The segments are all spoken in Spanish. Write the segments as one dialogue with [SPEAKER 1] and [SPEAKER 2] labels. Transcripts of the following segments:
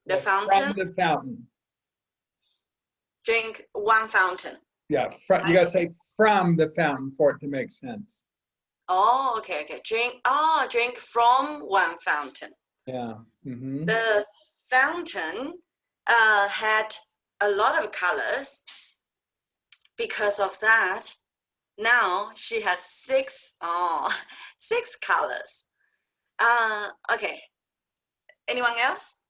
[SPEAKER 1] The fountain.
[SPEAKER 2] From the fountain.
[SPEAKER 1] Drink one fountain.
[SPEAKER 2] Yeah, you gotta say from the fountain for it to make sense.
[SPEAKER 1] Oh, okay. Drink from one fountain.
[SPEAKER 2] Yeah. Mm-hmm.
[SPEAKER 1] The fountain had a lot of colors. Because of that, now she has six colors. Okay. Anyone else?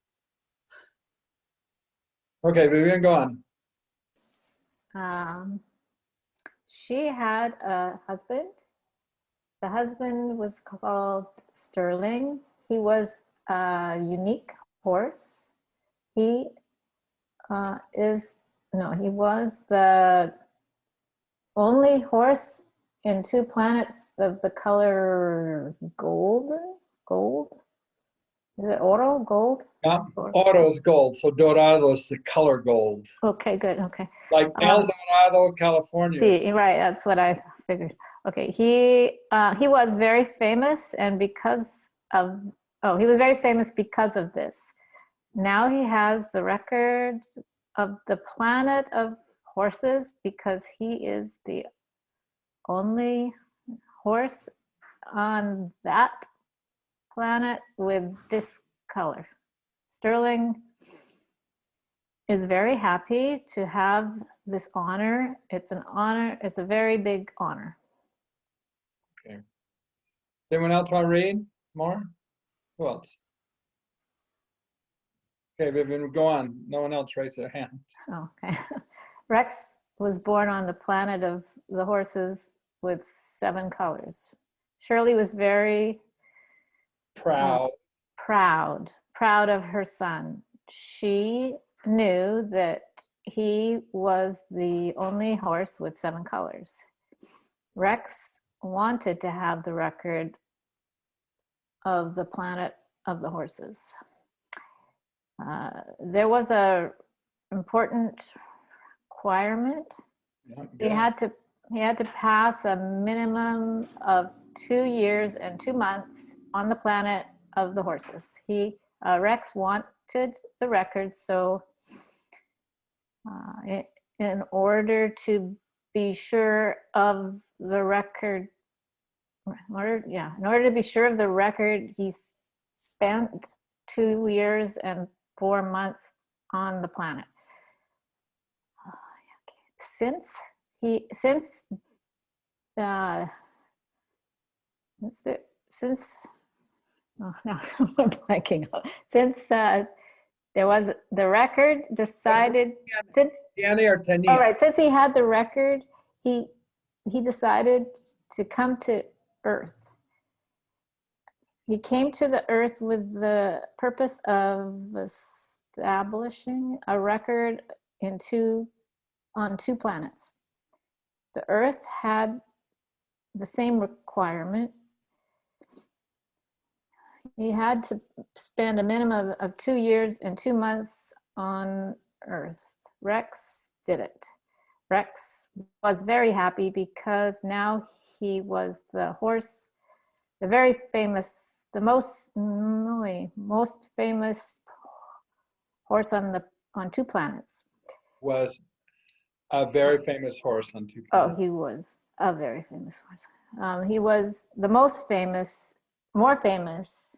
[SPEAKER 2] Okay, Vivian, go on.
[SPEAKER 3] She had a husband. The husband was called Sterling. He was a unique horse. He was the only horse in 2 planets of the color gold. Is it oro, gold?
[SPEAKER 2] Yeah, oro's gold, so dorado is the color gold.
[SPEAKER 3] Okay, good, okay.
[SPEAKER 2] Like El Dorado, California.
[SPEAKER 3] See, right, that's what I figured. Okay, he was very famous, and he was very famous because of this. Now he has the record of the planet of horses because he is the only horse on that planet with this color. Sterling is very happy to have this honor. It's an honor, it's a very big honor.
[SPEAKER 2] Okay. Anyone else want to read more? Who else? Okay, Vivian, go on. No one else raised their hand.
[SPEAKER 3] Okay. Rex was born on the planet of the horses with 7 colors. Shirley was very proud of her son. She knew that he was the only horse with 7 colors. Rex wanted to have the record of the planet of the horses. There was a important requirement.
[SPEAKER 2] Yeah,
[SPEAKER 3] He had to pass a minimum of 2 years and 2 months on the planet of the horses. Rex wanted the record, so in order to be sure of the record, he spent 2 years and 4 months on the planet. Since there was the record decided, since he had the record, he decided to come to Earth. He came to the Earth with the purpose of establishing a record on 2 planets. The Earth had the same requirement. He had to spend a minimum of 2 years and 2 months on Earth. Rex did it. Rex was very happy because now he was the horse, the very famous, the most famous horse on 2 planets.
[SPEAKER 2] Was a very famous horse on 2 planets.
[SPEAKER 3] Oh, he was a very famous horse. He was the most famous, more famous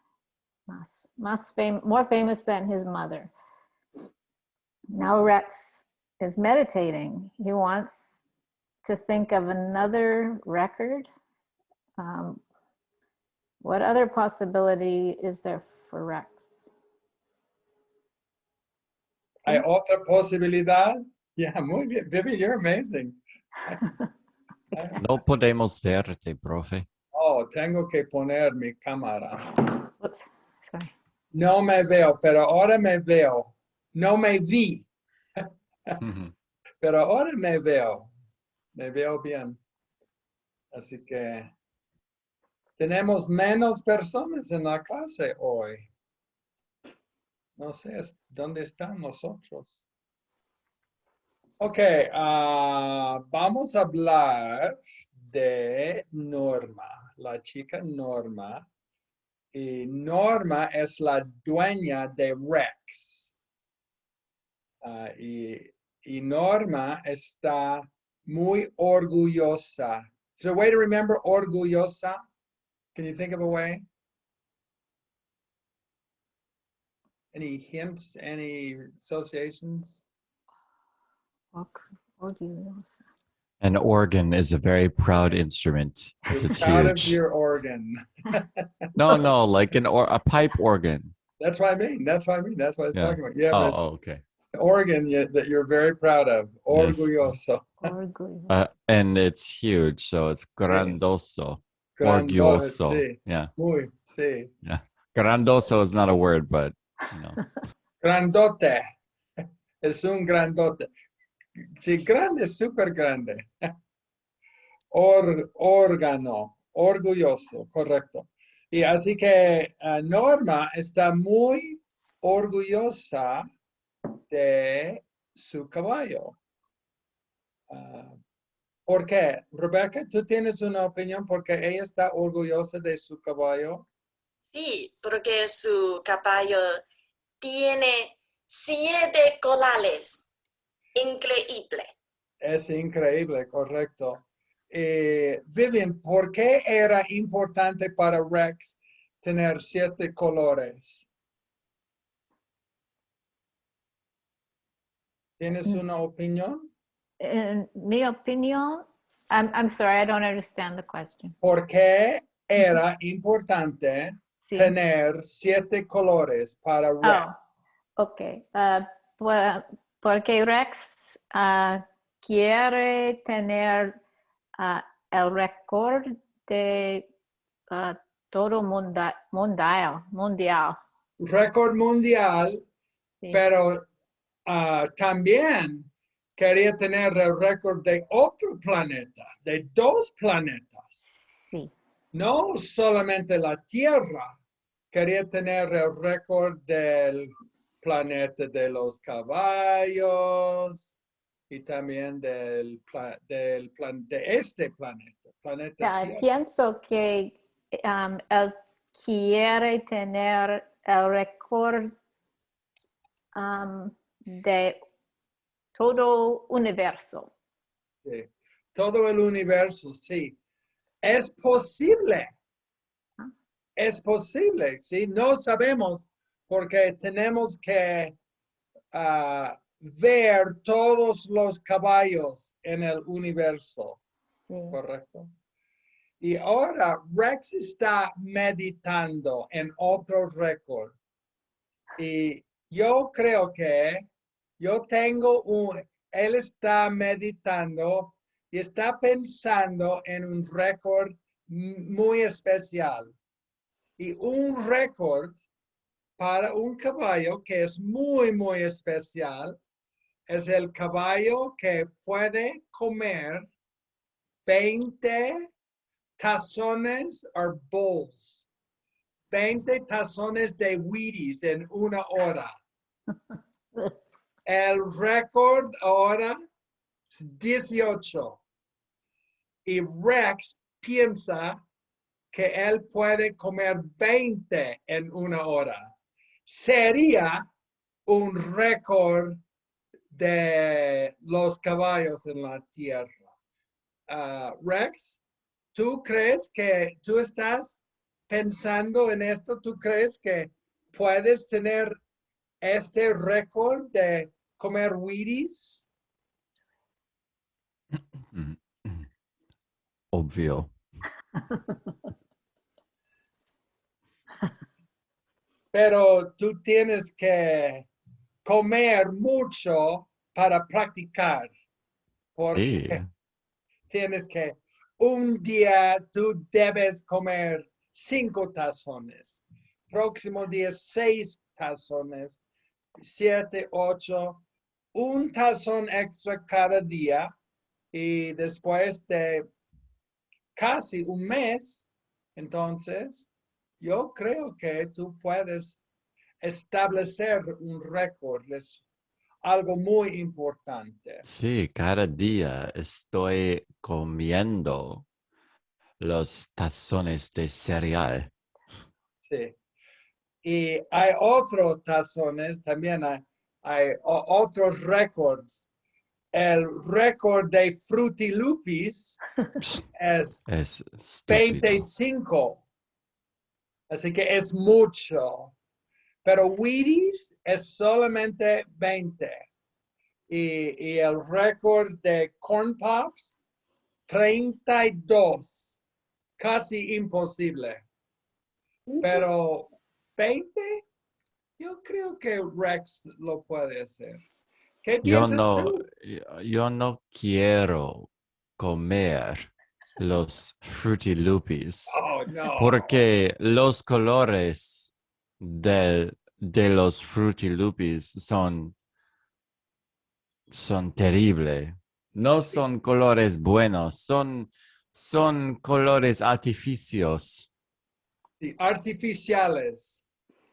[SPEAKER 3] than his mother. Now Rex is meditating. He wants to think of another record. What other possibility is there for Rex?
[SPEAKER 2] ¿Hay otra posibilidad? Yeah, muy bien. Vivi, you're amazing.
[SPEAKER 4] No podemos verte, profe.
[SPEAKER 2] Oh, tengo que poner mi cámara.
[SPEAKER 3] Oops, sorry.
[SPEAKER 2] No me veo, pero ahora me veo. No me vi. Pero ahora me veo. Me veo bien. Así que tenemos menos personas en la clase hoy. No sé dónde están nosotros. Ok, vamos a hablar de Norma, la chica Norma. Y Norma es la dueña de Rex. Y Norma está muy orgullosa. Is there a way to remember orgullosa? Can you think of a way? Any hints, any associations?
[SPEAKER 3] Orgullosa.
[SPEAKER 4] An organ is a very proud instrument. 'Cause
[SPEAKER 2] You're
[SPEAKER 4] it's
[SPEAKER 2] proud of
[SPEAKER 4] huge.
[SPEAKER 2] your organ.
[SPEAKER 4] No, like a pipe organ.
[SPEAKER 2] That's what I mean. That's what I mean. That's what I was
[SPEAKER 4] Yeah.
[SPEAKER 2] talking about. You have
[SPEAKER 4] Okay.
[SPEAKER 2] an organ that you're very proud of.
[SPEAKER 4] Yes.
[SPEAKER 2] Orgulloso.
[SPEAKER 3] Orgullosa.
[SPEAKER 4] And it's huge, so it's grandoso. Orgulloso.
[SPEAKER 2] Sí.
[SPEAKER 4] Yeah.
[SPEAKER 2] Muy, sí.
[SPEAKER 4] Yeah. Grandoso is not a word, but you know.
[SPEAKER 2] Grandote. Es un grandote. Sí, grande, súper grande. Órgano, orgulloso, correcto. Y así que Norma está muy orgullosa de su caballo. ¿Por qué? Rebecca, ¿tú tienes una opinión porque ella está orgullosa de su caballo?
[SPEAKER 1] Sí, porque su caballo tiene 7 colales. Increíble.
[SPEAKER 2] Es increíble, correcto. Vivian, ¿por qué era importante para Rex tener 7 colores? ¿Tienes una opinión?
[SPEAKER 3] In my opinion, I'm sorry, I don't understand the question.
[SPEAKER 2] ¿Por qué era importante
[SPEAKER 3] Sí.
[SPEAKER 2] tener 7 colores para Rex?
[SPEAKER 3] Oh, ok. Porque Rex quiere tener el récord de todo mundial.
[SPEAKER 2] Récord mundial,
[SPEAKER 3] Sí.
[SPEAKER 2] pero también quería tener el récord de otro planeta, de 2 planetas.
[SPEAKER 3] Sí.
[SPEAKER 2] No solamente la Tierra, quería tener el récord del planeta de los caballos y también de este planeta, Tierra.
[SPEAKER 3] Pienso que él quiere tener el récord de todo universo.
[SPEAKER 2] Sí. Todo el universo, sí. Es posible. Es posible, ¿sí? No sabemos porque tenemos que ver todos los caballos en el universo,
[SPEAKER 3] Sí.
[SPEAKER 2] ¿correcto? Y ahora Rex está meditando en otro récord. Y yo creo que él está meditando y está pensando en un récord muy especial. Y un récord para un caballo que es muy, muy especial es el caballo que puede comer 20 tazones or bowls, 20 tazones de Wheaties en una hora. El récord ahora es 18. Y Rex piensa que él puede comer 20 en una hora. Sería un récord de los caballos en la Tierra. Rex, ¿tú crees que tú estás pensando en esto? ¿Tú crees que puedes tener este récord de comer Wheaties?
[SPEAKER 4] Obvio.
[SPEAKER 2] Pero tú tienes que comer mucho para practicar. Porque
[SPEAKER 4] Sí.
[SPEAKER 2] tienes que, un día tú debes comer 5 tazones. Próximo día 6 tazones. 7, 8. Un tazón extra cada día. Y después de casi un mes, entonces, yo creo que tú puedes establecer un récord. Es algo muy importante.
[SPEAKER 4] Sí, cada día estoy comiendo los tazones de cereal.
[SPEAKER 2] Sí. Y hay otros tazones, también hay otros récords. El récord de Fruity Loops es
[SPEAKER 4] Es estúpido.
[SPEAKER 2] 25. Así que es mucho. Pero Wheaties es solamente 20. Y el récord de Corn Pops, 32. Casi imposible. Pero 20, yo creo que Rex lo puede hacer. ¿Qué piensas tú?
[SPEAKER 4] Yo no quiero comer los Fruity Loopies
[SPEAKER 2] Oh, no.
[SPEAKER 4] porque los colores de los Fruity Loopies son terribles. No
[SPEAKER 2] Sí.
[SPEAKER 4] son colores buenos, son colores artificios,
[SPEAKER 2] Sí, artificiales.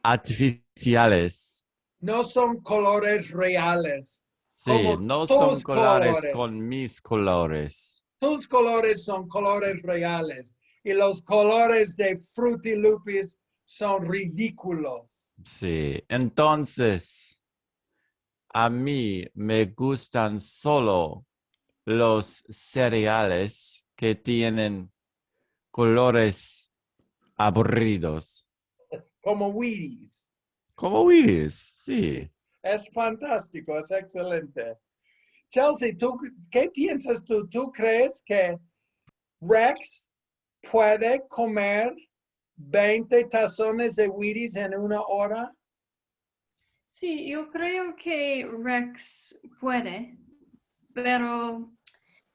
[SPEAKER 4] artificiales.
[SPEAKER 2] No son colores reales.
[SPEAKER 4] Sí,
[SPEAKER 2] Como
[SPEAKER 4] no son
[SPEAKER 2] tus
[SPEAKER 4] colores
[SPEAKER 2] colores.
[SPEAKER 4] con mis colores.
[SPEAKER 2] Tus colores son colores reales. Y los colores de Fruity Loopies son ridículos.
[SPEAKER 4] Sí, entonces a mí me gustan solo los cereales que tienen colores aburridos,
[SPEAKER 2] Como Wheaties.
[SPEAKER 4] como Willis, sí.
[SPEAKER 2] Es fantástico, es excelente. Chelsea, ¿qué piensas tú? ¿Tú crees que Rex puede comer 20 tazones de Wheaties en una hora?
[SPEAKER 5] Sí, yo creo que Rex puede, pero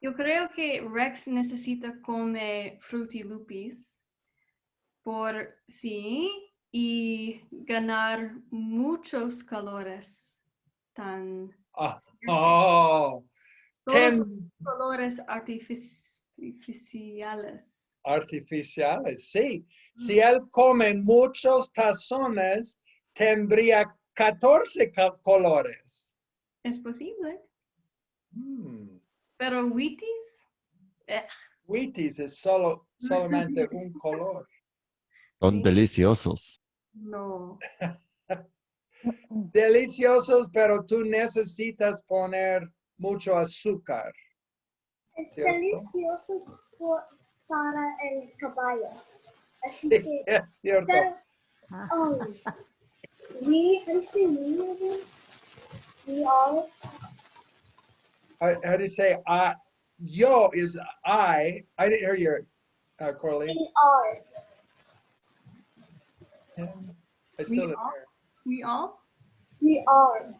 [SPEAKER 5] yo creo que Rex necesita comer Fruity Loopies por sí y ganar muchos calores tan
[SPEAKER 2] Oh,
[SPEAKER 5] todos
[SPEAKER 2] 10
[SPEAKER 5] los colores artificiales.
[SPEAKER 2] artificiales, sí. Si él come muchos tazones, tendría 14 colores.
[SPEAKER 5] Es posible,
[SPEAKER 2] Mm.
[SPEAKER 5] pero Wheaties,
[SPEAKER 2] Wheaties es solamente un color.
[SPEAKER 4] Son
[SPEAKER 5] Sí.
[SPEAKER 4] deliciosos.
[SPEAKER 5] no.
[SPEAKER 2] Deliciosos, pero tú necesitas poner mucho azúcar.
[SPEAKER 6] Es
[SPEAKER 2] ¿Cierto?
[SPEAKER 6] delicioso para el caballo. Así
[SPEAKER 2] Sí,
[SPEAKER 6] que,
[SPEAKER 2] es cierto.
[SPEAKER 6] pero, we are,
[SPEAKER 2] How do you say yo is I didn't hear your Corley.
[SPEAKER 6] we are.
[SPEAKER 2] I still didn't
[SPEAKER 5] are.
[SPEAKER 2] hear.
[SPEAKER 5] We all?
[SPEAKER 6] We are.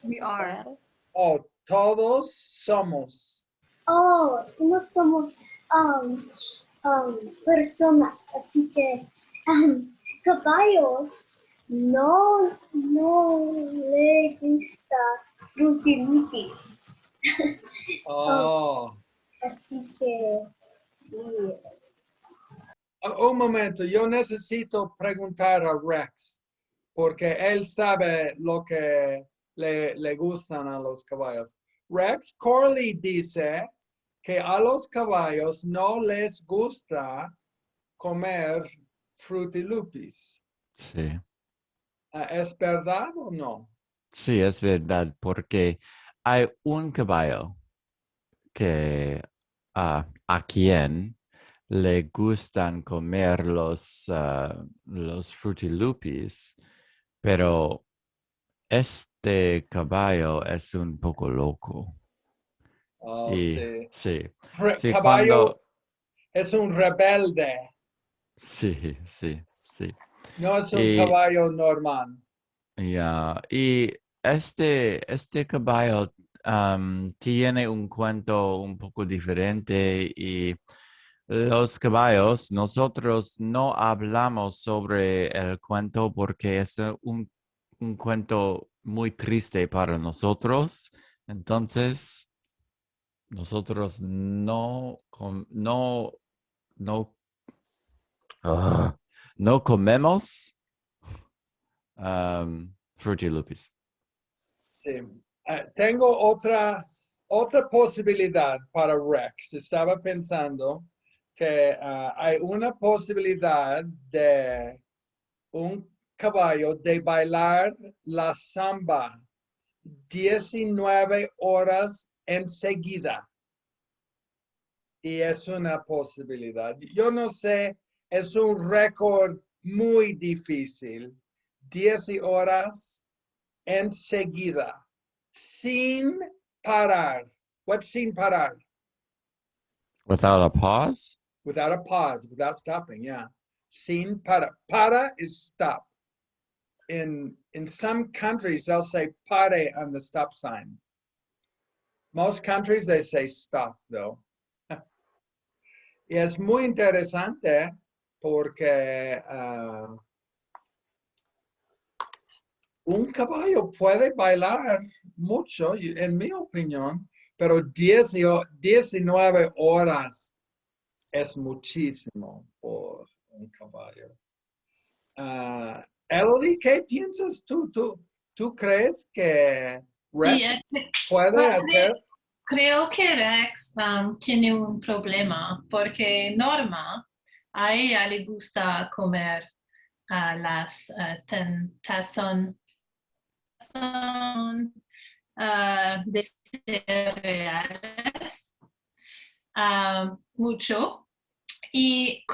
[SPEAKER 5] We are.
[SPEAKER 2] Oh, todos somos.
[SPEAKER 6] Oh, no somos personas, así que caballos no le gusta Fruity Loopies.
[SPEAKER 2] Oh.
[SPEAKER 6] Así que sí.
[SPEAKER 2] Un momento, yo necesito preguntar a Rex, porque él sabe lo que le gustan a los caballos. Rex, Corley dice que a los caballos no les gusta comer Fruity Loopies.
[SPEAKER 4] Sí.
[SPEAKER 2] ¿Es verdad o no?
[SPEAKER 4] Sí, es verdad, porque hay un caballo que a quien le gustan comer los Fruity Loopies, pero este caballo es un poco loco.
[SPEAKER 2] Oh,
[SPEAKER 4] Y
[SPEAKER 2] sí.
[SPEAKER 4] sí, sí,
[SPEAKER 2] Caballo es un rebelde,
[SPEAKER 4] sí, sí, sí.
[SPEAKER 2] no es un
[SPEAKER 4] Y,
[SPEAKER 2] caballo normal.
[SPEAKER 4] y este caballo tiene un cuento un poco diferente y los caballos, nosotros no hablamos sobre el cuento porque es un cuento muy triste para nosotros. Entonces, nosotros no, no comemos Fruity Loopies.
[SPEAKER 2] Sí. Tengo otra posibilidad para Rex. Estaba pensando que hay una posibilidad de un caballo de bailar la samba 19 horas enseguida. Y es una posibilidad. Yo no sé, es un récord muy difícil. 10 horas enseguida, sin parar. What's sin parar?
[SPEAKER 4] Without a pause?
[SPEAKER 2] Without a pause, without stopping, yeah. Sin para. Para is stop. In some countries, they'll say pare on the stop sign. Most countries, they say stop, though. Y es muy interesante porque un caballo puede bailar mucho, en mi opinión, pero 19 horas es muchísimo por un caballo. Elodie, ¿qué piensas tú? ¿Tú crees que Rex puede hacer?
[SPEAKER 7] Creo que Rex tiene un problema porque Norma, a ella le gusta comer las tazón de cereales mucho y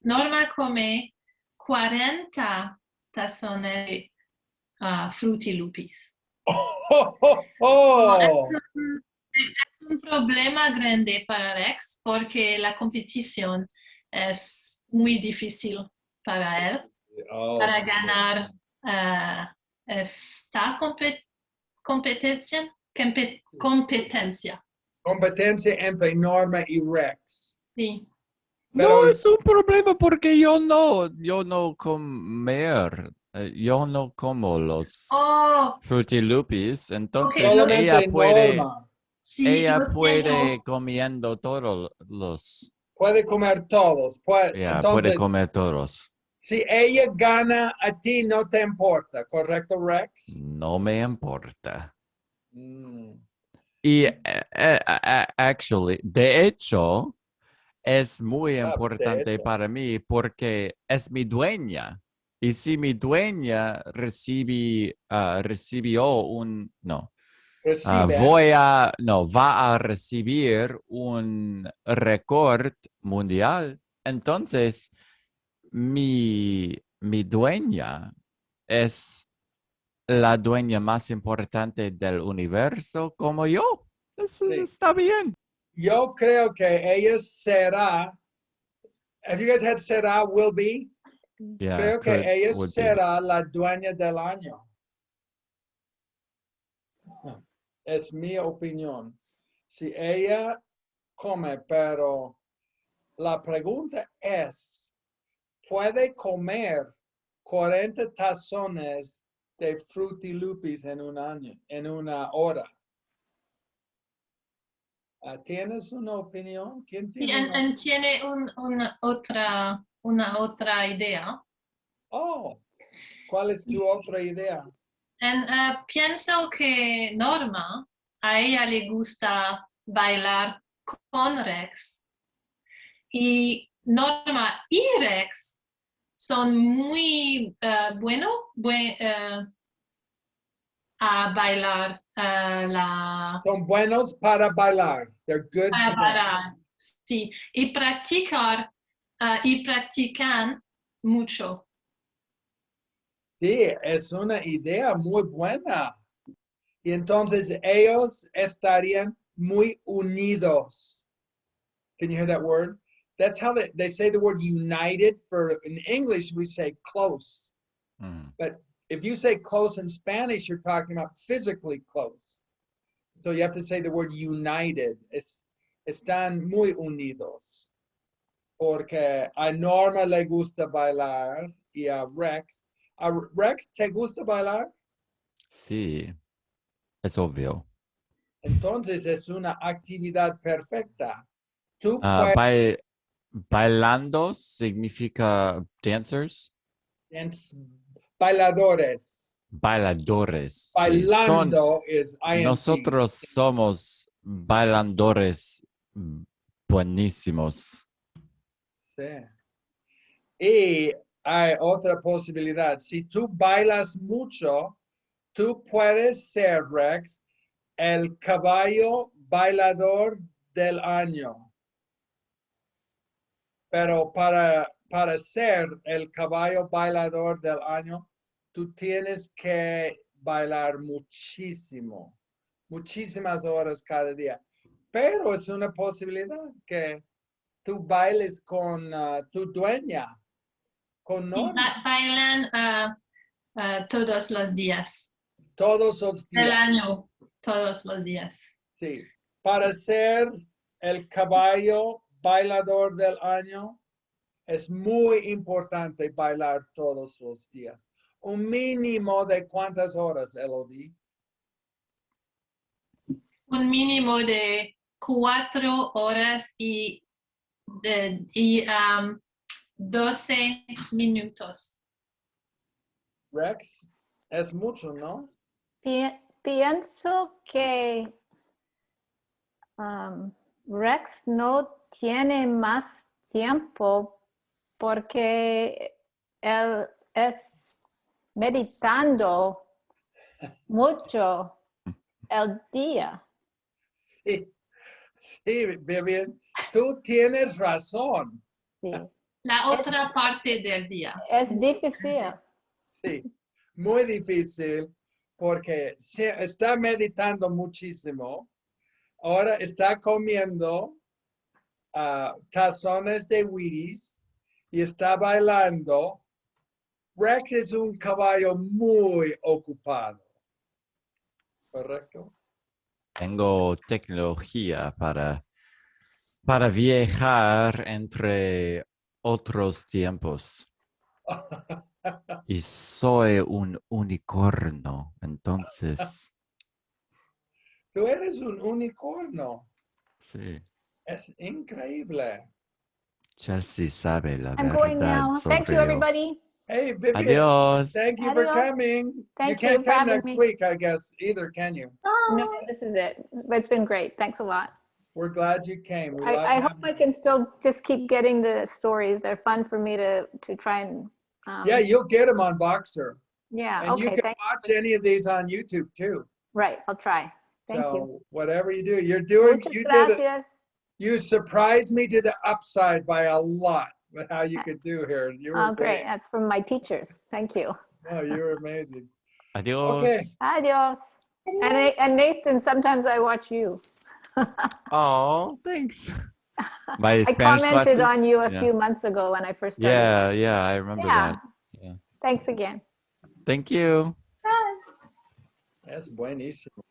[SPEAKER 7] Norma come 40 tazones de frutilupis. Es un problema grande para Rex porque la competición es muy difícil para él. Para ganar esta competencia.
[SPEAKER 2] Competencia entre Norma y Rex.
[SPEAKER 7] Sí.
[SPEAKER 2] Pero-
[SPEAKER 4] No es un problema porque yo no como los
[SPEAKER 7] Oh,
[SPEAKER 4] frutilupis, entonces
[SPEAKER 7] Ok,
[SPEAKER 2] Solamente Norma
[SPEAKER 4] ella
[SPEAKER 7] lo
[SPEAKER 4] puede
[SPEAKER 7] siento.
[SPEAKER 4] comiendo todos los,
[SPEAKER 2] puede comer todos.
[SPEAKER 4] puede
[SPEAKER 2] Entonces,
[SPEAKER 4] comer todos.
[SPEAKER 2] si ella gana, a ti no te importa, ¿correcto, Rex?
[SPEAKER 4] No me importa.
[SPEAKER 2] Mm.
[SPEAKER 4] Y actually, de hecho, es muy
[SPEAKER 2] de
[SPEAKER 4] importante
[SPEAKER 2] hecho.
[SPEAKER 4] para mí porque es mi dueña. Y si mi dueña recibió
[SPEAKER 2] Recibe.
[SPEAKER 4] va a recibir un récord mundial, entonces mi dueña es la dueña más importante del universo como yo. Eso
[SPEAKER 2] Sí.
[SPEAKER 4] está bien.
[SPEAKER 2] Yo creo que ella será. Have you guys had será, will be?
[SPEAKER 4] Yeah,
[SPEAKER 2] Creo que ella
[SPEAKER 4] would be.
[SPEAKER 2] será la dueña del año. Es mi opinión. Si ella come, pero la pregunta es, ¿puede comer 40 tazones de frutilupis en un año, en una hora? ¿Tienes una opinión? ¿Quién
[SPEAKER 7] Sí,
[SPEAKER 2] tiene una?
[SPEAKER 7] tiene una otra idea.
[SPEAKER 2] Oh, ¿cuál es tu otra idea?
[SPEAKER 7] Pienso que Norma, a ella le gusta bailar con Rex. Y Norma y Rex son muy buenos a bailar
[SPEAKER 2] Son buenos para bailar. They're good
[SPEAKER 7] a
[SPEAKER 2] to dance.
[SPEAKER 7] bailar. Sí, y practican mucho.
[SPEAKER 2] Sí, es una idea muy buena. Y entonces ellos estarían muy unidos. Can you hear that word? That's how they say the word united. In English, we say close.
[SPEAKER 4] Mm.
[SPEAKER 2] But if you say close in Spanish, you're talking about physically close. So you have to say the word united. Están muy unidos. Porque a Norma le gusta bailar y a Rex. ¿A Rex te gusta bailar?
[SPEAKER 4] Sí, es obvio.
[SPEAKER 2] Entonces es una actividad perfecta. Tú
[SPEAKER 4] Ah,
[SPEAKER 2] puedes
[SPEAKER 4] bailando significa dancers,
[SPEAKER 2] bailadores.
[SPEAKER 4] bailadores. Sí.
[SPEAKER 2] Bailando is ing.
[SPEAKER 4] Nosotros somos bailadores buenísimos.
[SPEAKER 2] Sí. Y hay otra posibilidad. Si tú bailas mucho, tú puedes ser, Rex, el caballo bailador del año. Pero para ser el caballo bailador del año, tú tienes que bailar muchísimo, muchísimas horas cada día. Pero es una posibilidad que tú bailes con tu dueña, con
[SPEAKER 7] Y
[SPEAKER 2] Norma,
[SPEAKER 7] bailan todos los días.
[SPEAKER 2] todos los
[SPEAKER 7] Del
[SPEAKER 2] días.
[SPEAKER 7] año, todos los días.
[SPEAKER 2] Sí, para ser el caballo bailador del año, es muy importante bailar todos los días. Un mínimo de ¿cuántas horas, Elodie?
[SPEAKER 7] Un mínimo de 4 horas y 12 minutos.
[SPEAKER 2] Rex, es mucho, ¿no?
[SPEAKER 3] Pienso que Rex no tiene más tiempo porque él es meditando mucho el día.
[SPEAKER 2] Sí, sí, bien. Tú tienes razón.
[SPEAKER 3] Sí.
[SPEAKER 7] La otra parte del día.
[SPEAKER 3] Es difícil.
[SPEAKER 2] Sí, muy difícil porque está meditando muchísimo. Ahora está comiendo tazones de Wheaties y está bailando. Rex es un caballo muy ocupado. ¿Correcto?
[SPEAKER 4] Tengo tecnología para viajar entre otros tiempos. Y soy un unicornio, entonces,
[SPEAKER 2] Tú eres un unicornio.
[SPEAKER 4] sí.
[SPEAKER 2] Es increíble.
[SPEAKER 4] Chelsea sabe la
[SPEAKER 3] I'm going
[SPEAKER 4] verdad
[SPEAKER 3] now. Thank you,
[SPEAKER 4] sobre yo.
[SPEAKER 3] everybody.
[SPEAKER 2] Hey, Vivian.
[SPEAKER 4] Adiós.
[SPEAKER 2] Thank you for
[SPEAKER 3] Adios.
[SPEAKER 2] coming.
[SPEAKER 3] Thank
[SPEAKER 2] you
[SPEAKER 3] you
[SPEAKER 2] can't
[SPEAKER 3] for
[SPEAKER 2] come
[SPEAKER 3] having
[SPEAKER 2] next
[SPEAKER 3] me.
[SPEAKER 2] week, I guess, either, can you?
[SPEAKER 3] No, this is it. It's been great. Thanks a lot.
[SPEAKER 2] We're glad you came. We love
[SPEAKER 3] I hope
[SPEAKER 2] having
[SPEAKER 3] I
[SPEAKER 2] you.
[SPEAKER 3] can still just keep getting the stories. They're fun for me to try and.
[SPEAKER 2] Yeah, you'll get them on Boxer.
[SPEAKER 3] Yeah.
[SPEAKER 2] And you
[SPEAKER 3] Okay.
[SPEAKER 2] can
[SPEAKER 3] Thank
[SPEAKER 2] watch any of these on YouTube too.
[SPEAKER 3] Right. I'll try. Thank
[SPEAKER 2] so
[SPEAKER 3] you.
[SPEAKER 2] whatever you do, you're doing,
[SPEAKER 3] Muchas
[SPEAKER 2] you did it.
[SPEAKER 3] gracias.
[SPEAKER 2] You surprised me to the upside by a lot with how you could do here. You were
[SPEAKER 3] Oh, great. That's from my teachers. Thank you.
[SPEAKER 2] Oh, you were amazing.
[SPEAKER 4] Adiós.
[SPEAKER 2] Okay.
[SPEAKER 3] Adios. And Nathan, sometimes I watch you.
[SPEAKER 4] Oh, thanks. My
[SPEAKER 3] I
[SPEAKER 4] Spanish
[SPEAKER 3] commented
[SPEAKER 4] classes.
[SPEAKER 3] on you a
[SPEAKER 4] Yeah.
[SPEAKER 3] few months ago when I first started.
[SPEAKER 4] Yeah, I remember
[SPEAKER 3] Yeah.
[SPEAKER 4] that. Yeah.
[SPEAKER 3] Thanks again.
[SPEAKER 4] Thank you.
[SPEAKER 2] That's buenísimo.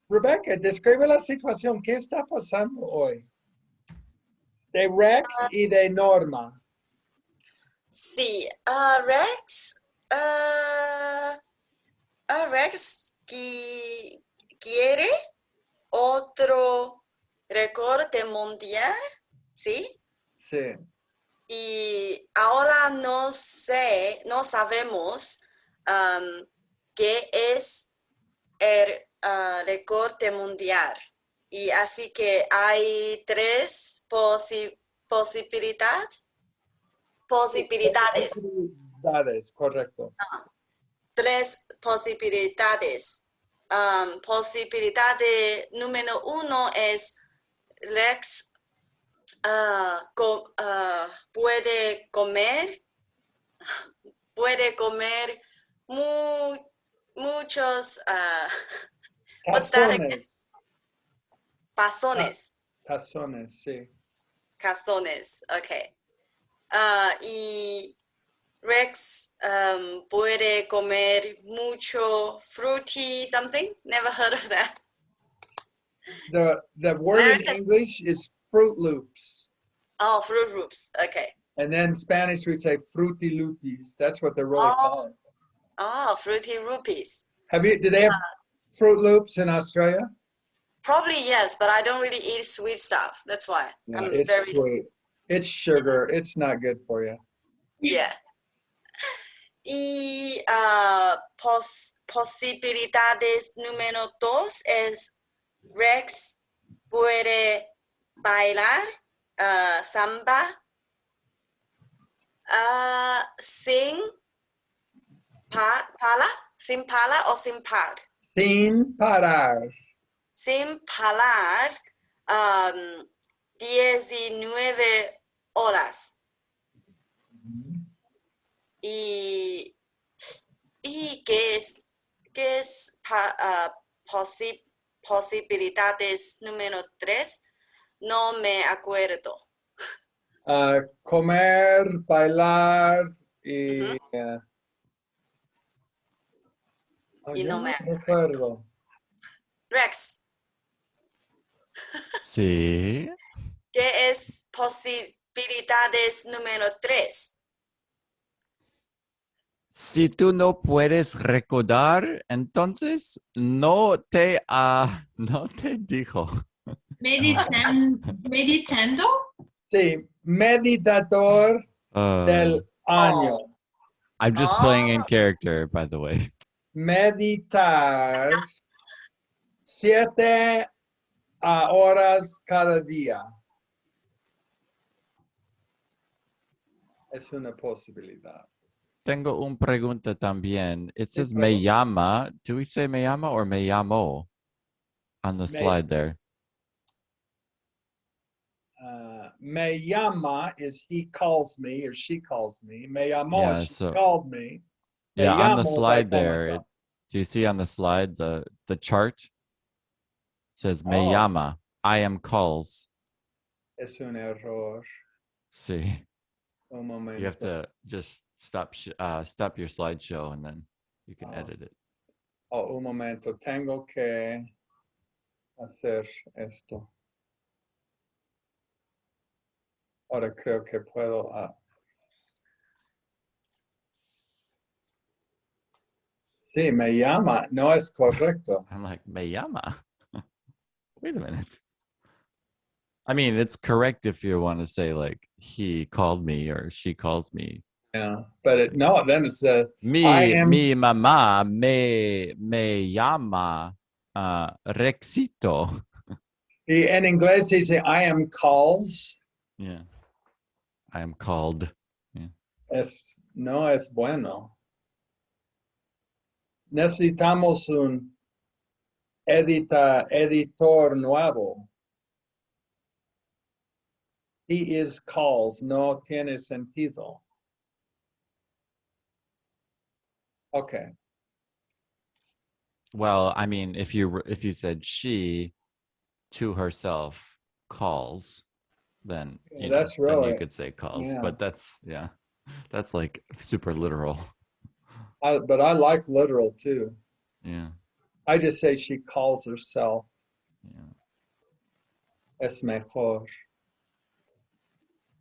[SPEAKER 2] Rebecca, describe la situación. ¿Qué está pasando hoy? De Rex y de Norma.
[SPEAKER 1] Sí, Rex, Rex quiere otro récord mundial, ¿sí?
[SPEAKER 2] Sí.
[SPEAKER 1] Y ahora no sabemos qué es el récord mundial. Y así que hay tres posibilidades.
[SPEAKER 2] Posibilidades, correcto.
[SPEAKER 1] Tres posibilidades. Posibilidad número 1 es Rex puede comer muchos
[SPEAKER 2] Tazones.
[SPEAKER 1] pasones.
[SPEAKER 2] Tazones, sí.
[SPEAKER 1] Cazones, ok. Y Rex puede comer mucho fruity something. Never heard of that.
[SPEAKER 2] The word
[SPEAKER 1] American.
[SPEAKER 2] in English is Fruit Loops.
[SPEAKER 1] Oh, Fruit Loops. Okay.
[SPEAKER 2] And then Spanish we say Fruity Loopies. That's what they're really called.
[SPEAKER 1] Oh, Fruity Rupees.
[SPEAKER 2] Do they have Fruit Loops in Australia?
[SPEAKER 1] Probably yes, but I don't really eat sweet stuff. That's why.
[SPEAKER 2] Yeah, it's sweet. It's sugar. It's not good for you.
[SPEAKER 1] Yeah. Y posibilidades número 2 es Rex puede bailar samba sin pala, sin pala o sin par.
[SPEAKER 2] Sin parar.
[SPEAKER 1] Sin parar, 19 horas. Y qué es posibilidades número 3? No me acuerdo.
[SPEAKER 2] Comer, bailar y...
[SPEAKER 1] Ujú. Y
[SPEAKER 2] yo
[SPEAKER 1] no
[SPEAKER 2] no
[SPEAKER 1] me
[SPEAKER 2] recuerdo.
[SPEAKER 1] Rex,
[SPEAKER 4] Sí.
[SPEAKER 1] ¿qué es posibilidades número 3?
[SPEAKER 4] Si tú no puedes recordar, entonces no te dijo.
[SPEAKER 7] Meditando.
[SPEAKER 2] Sí, meditador del año.
[SPEAKER 4] I'm just playing in character, by the way.
[SPEAKER 2] Meditar 7 horas cada día. Es una posibilidad.
[SPEAKER 4] Tengo una pregunta también. It says me
[SPEAKER 2] pregunta?
[SPEAKER 4] llama. Do we say me llama or me llamo on the slide there?
[SPEAKER 2] Me llama is he calls me or she calls me. Me llamó,
[SPEAKER 4] Yeah,
[SPEAKER 2] she
[SPEAKER 4] so
[SPEAKER 2] called me. Me
[SPEAKER 4] yeah, on the
[SPEAKER 2] llamo is I
[SPEAKER 4] slide
[SPEAKER 2] call
[SPEAKER 4] there.
[SPEAKER 2] myself.
[SPEAKER 4] Do you see on the slide the chart? It says me
[SPEAKER 2] Oh.
[SPEAKER 4] llama. I am calls.
[SPEAKER 2] Es un error.
[SPEAKER 4] See,
[SPEAKER 2] Un momento.
[SPEAKER 4] you have to just stop your slideshow and then you can
[SPEAKER 2] Oh.
[SPEAKER 4] edit it.
[SPEAKER 2] Oh, un momento. Tengo que hacer esto. Ahora creo que puedo. Sí, me llama. No es correcto.
[SPEAKER 4] I'm like, me llama. Wait a minute. I mean, it's correct if you want to say like he called me or she calls me.
[SPEAKER 2] Yeah, but no, then it says
[SPEAKER 4] Mi mamá me llama Rexito.
[SPEAKER 2] En inglés dice I am calls.
[SPEAKER 4] Yeah. I am called.
[SPEAKER 2] No es bueno. Necesitamos un editor nuevo. He is calls. No tiene sentido. Okay.
[SPEAKER 4] Well, I mean, if you said she to herself calls, then
[SPEAKER 2] That's
[SPEAKER 4] then you
[SPEAKER 2] really,
[SPEAKER 4] could say calls.
[SPEAKER 2] yeah.
[SPEAKER 4] But that's like super literal.
[SPEAKER 2] But I like literal too.
[SPEAKER 4] Yeah.
[SPEAKER 2] I just say she calls herself.
[SPEAKER 4] Yeah.
[SPEAKER 2] Es mejor.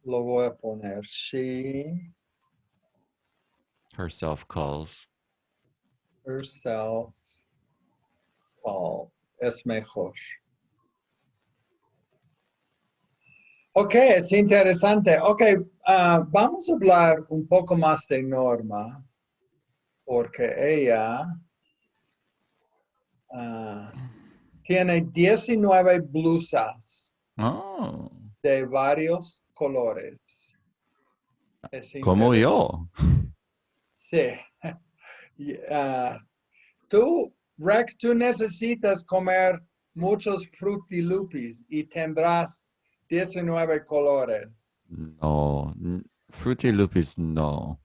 [SPEAKER 2] Lo voy a poner. She
[SPEAKER 4] Herself calls.
[SPEAKER 2] herself calls. Es mejor. Ok, es interesante. Ok, vamos a hablar un poco más de Norma, porque ella tiene 19 blusas
[SPEAKER 4] Oh.
[SPEAKER 2] de varios colores. Es
[SPEAKER 4] Como
[SPEAKER 2] interesante.
[SPEAKER 4] yo.
[SPEAKER 2] Sí. Rex, tú necesitas comer muchos frutilupis y tendrás 19 colores.
[SPEAKER 4] No. Fruity Loopies, no.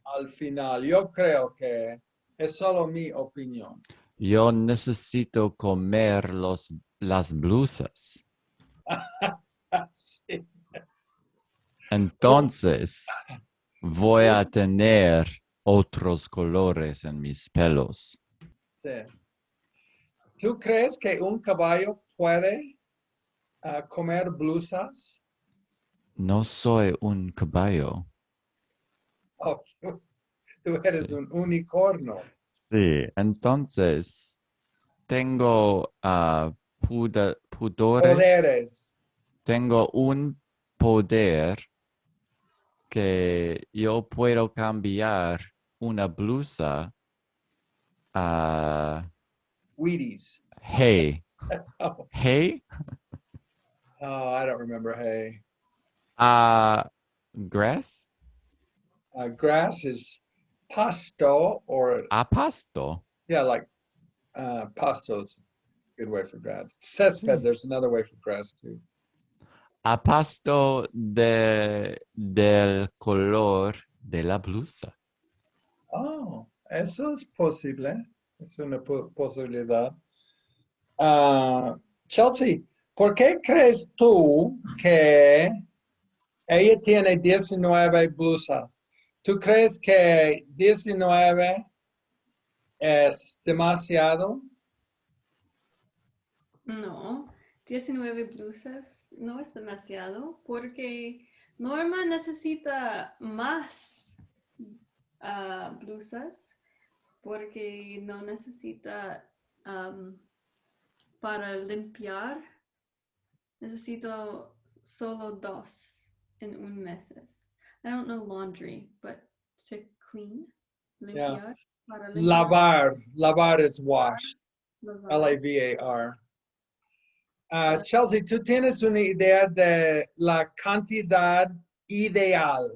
[SPEAKER 2] Al final, yo creo que es solo mi opinión.
[SPEAKER 4] Yo necesito comer las blusas.
[SPEAKER 2] Sí.
[SPEAKER 4] Entonces, voy a tener otros colores en mis pelos.
[SPEAKER 2] Sí. ¿Tú crees que un caballo puede comer blusas?
[SPEAKER 4] No soy un caballo.
[SPEAKER 2] Oh, tú eres un unicornio.
[SPEAKER 4] Sí, entonces tengo pudores.
[SPEAKER 2] Poderes.
[SPEAKER 4] Tengo un poder que yo puedo cambiar una blusa a
[SPEAKER 2] Wheaties.
[SPEAKER 4] hey.
[SPEAKER 2] Oh,
[SPEAKER 4] Hey?
[SPEAKER 2] I don't remember hay.
[SPEAKER 4] Grass?
[SPEAKER 2] Grass is pasto or
[SPEAKER 4] A pasto.
[SPEAKER 2] yeah, like pastos, good way for grass. Césped, there's another way for grass too.
[SPEAKER 4] A pasto del color de la blusa.
[SPEAKER 2] Oh, eso es posible. Es una posibilidad. Chelsea, ¿por qué crees tú que ella tiene 19 blusas? ¿Tú crees que 19 es demasiado?
[SPEAKER 5] No, 19 blusas no es demasiado porque Norma necesita más blusas porque no necesita para limpiar. Necesito solo 2 en un mes. I don't know laundry, but to clean, limpiar, para limpiar.
[SPEAKER 2] Lavar is wash.
[SPEAKER 5] Lavar.
[SPEAKER 2] Lavar. Chelsea, ¿tú tienes una idea de la cantidad ideal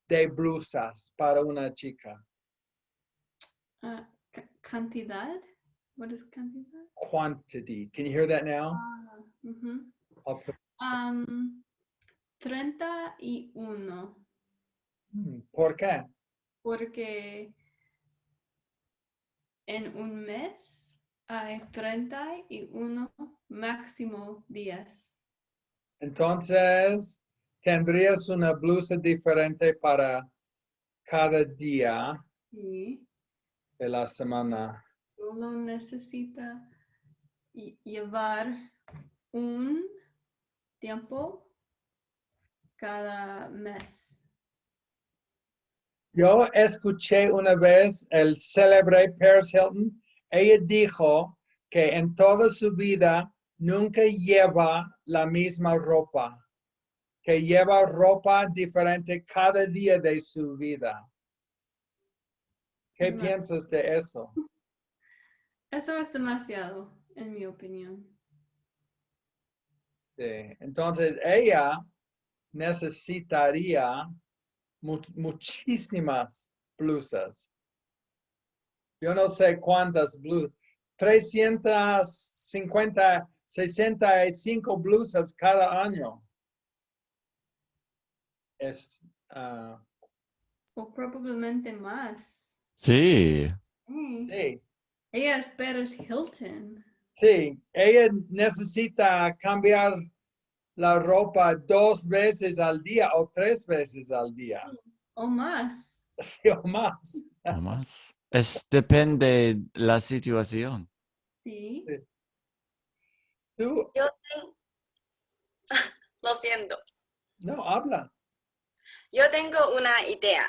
[SPEAKER 2] de blusas para una chica?
[SPEAKER 5] Cantidad? What is cantidad?
[SPEAKER 2] Quantity. Can you hear that now?
[SPEAKER 5] Mhm.
[SPEAKER 2] I'll put,
[SPEAKER 5] 31.
[SPEAKER 2] ¿Por qué?
[SPEAKER 5] Porque en un mes hay 31 máximo días.
[SPEAKER 2] Entonces, tendrías una blusa diferente para cada día
[SPEAKER 5] Y
[SPEAKER 2] de la semana.
[SPEAKER 5] solo necesita llevar un tiempo cada mes.
[SPEAKER 2] Yo escuché una vez el célebre Paris Hilton. Ella dijo que en toda su vida nunca lleva la misma ropa, que lleva ropa diferente cada día de su vida. ¿Qué
[SPEAKER 5] No.
[SPEAKER 2] piensas de eso?
[SPEAKER 5] Eso es demasiado, en mi opinión.
[SPEAKER 2] Sí. Entonces ella necesitaría muchísimas blusas. Yo no sé cuántas blusas. 350, 65 blusas cada año. Es,
[SPEAKER 5] O probablemente más.
[SPEAKER 4] Sí.
[SPEAKER 2] sí,
[SPEAKER 5] Ella es Paris Hilton.
[SPEAKER 2] sí. Ella necesita cambiar la ropa 2 veces al día o 3 veces al día.
[SPEAKER 5] O más.
[SPEAKER 2] Sí, o más.
[SPEAKER 4] O más. Depende la situación.
[SPEAKER 5] Sí.
[SPEAKER 2] Tú,
[SPEAKER 1] Yo lo siento.
[SPEAKER 2] no, habla.
[SPEAKER 1] Yo tengo una idea.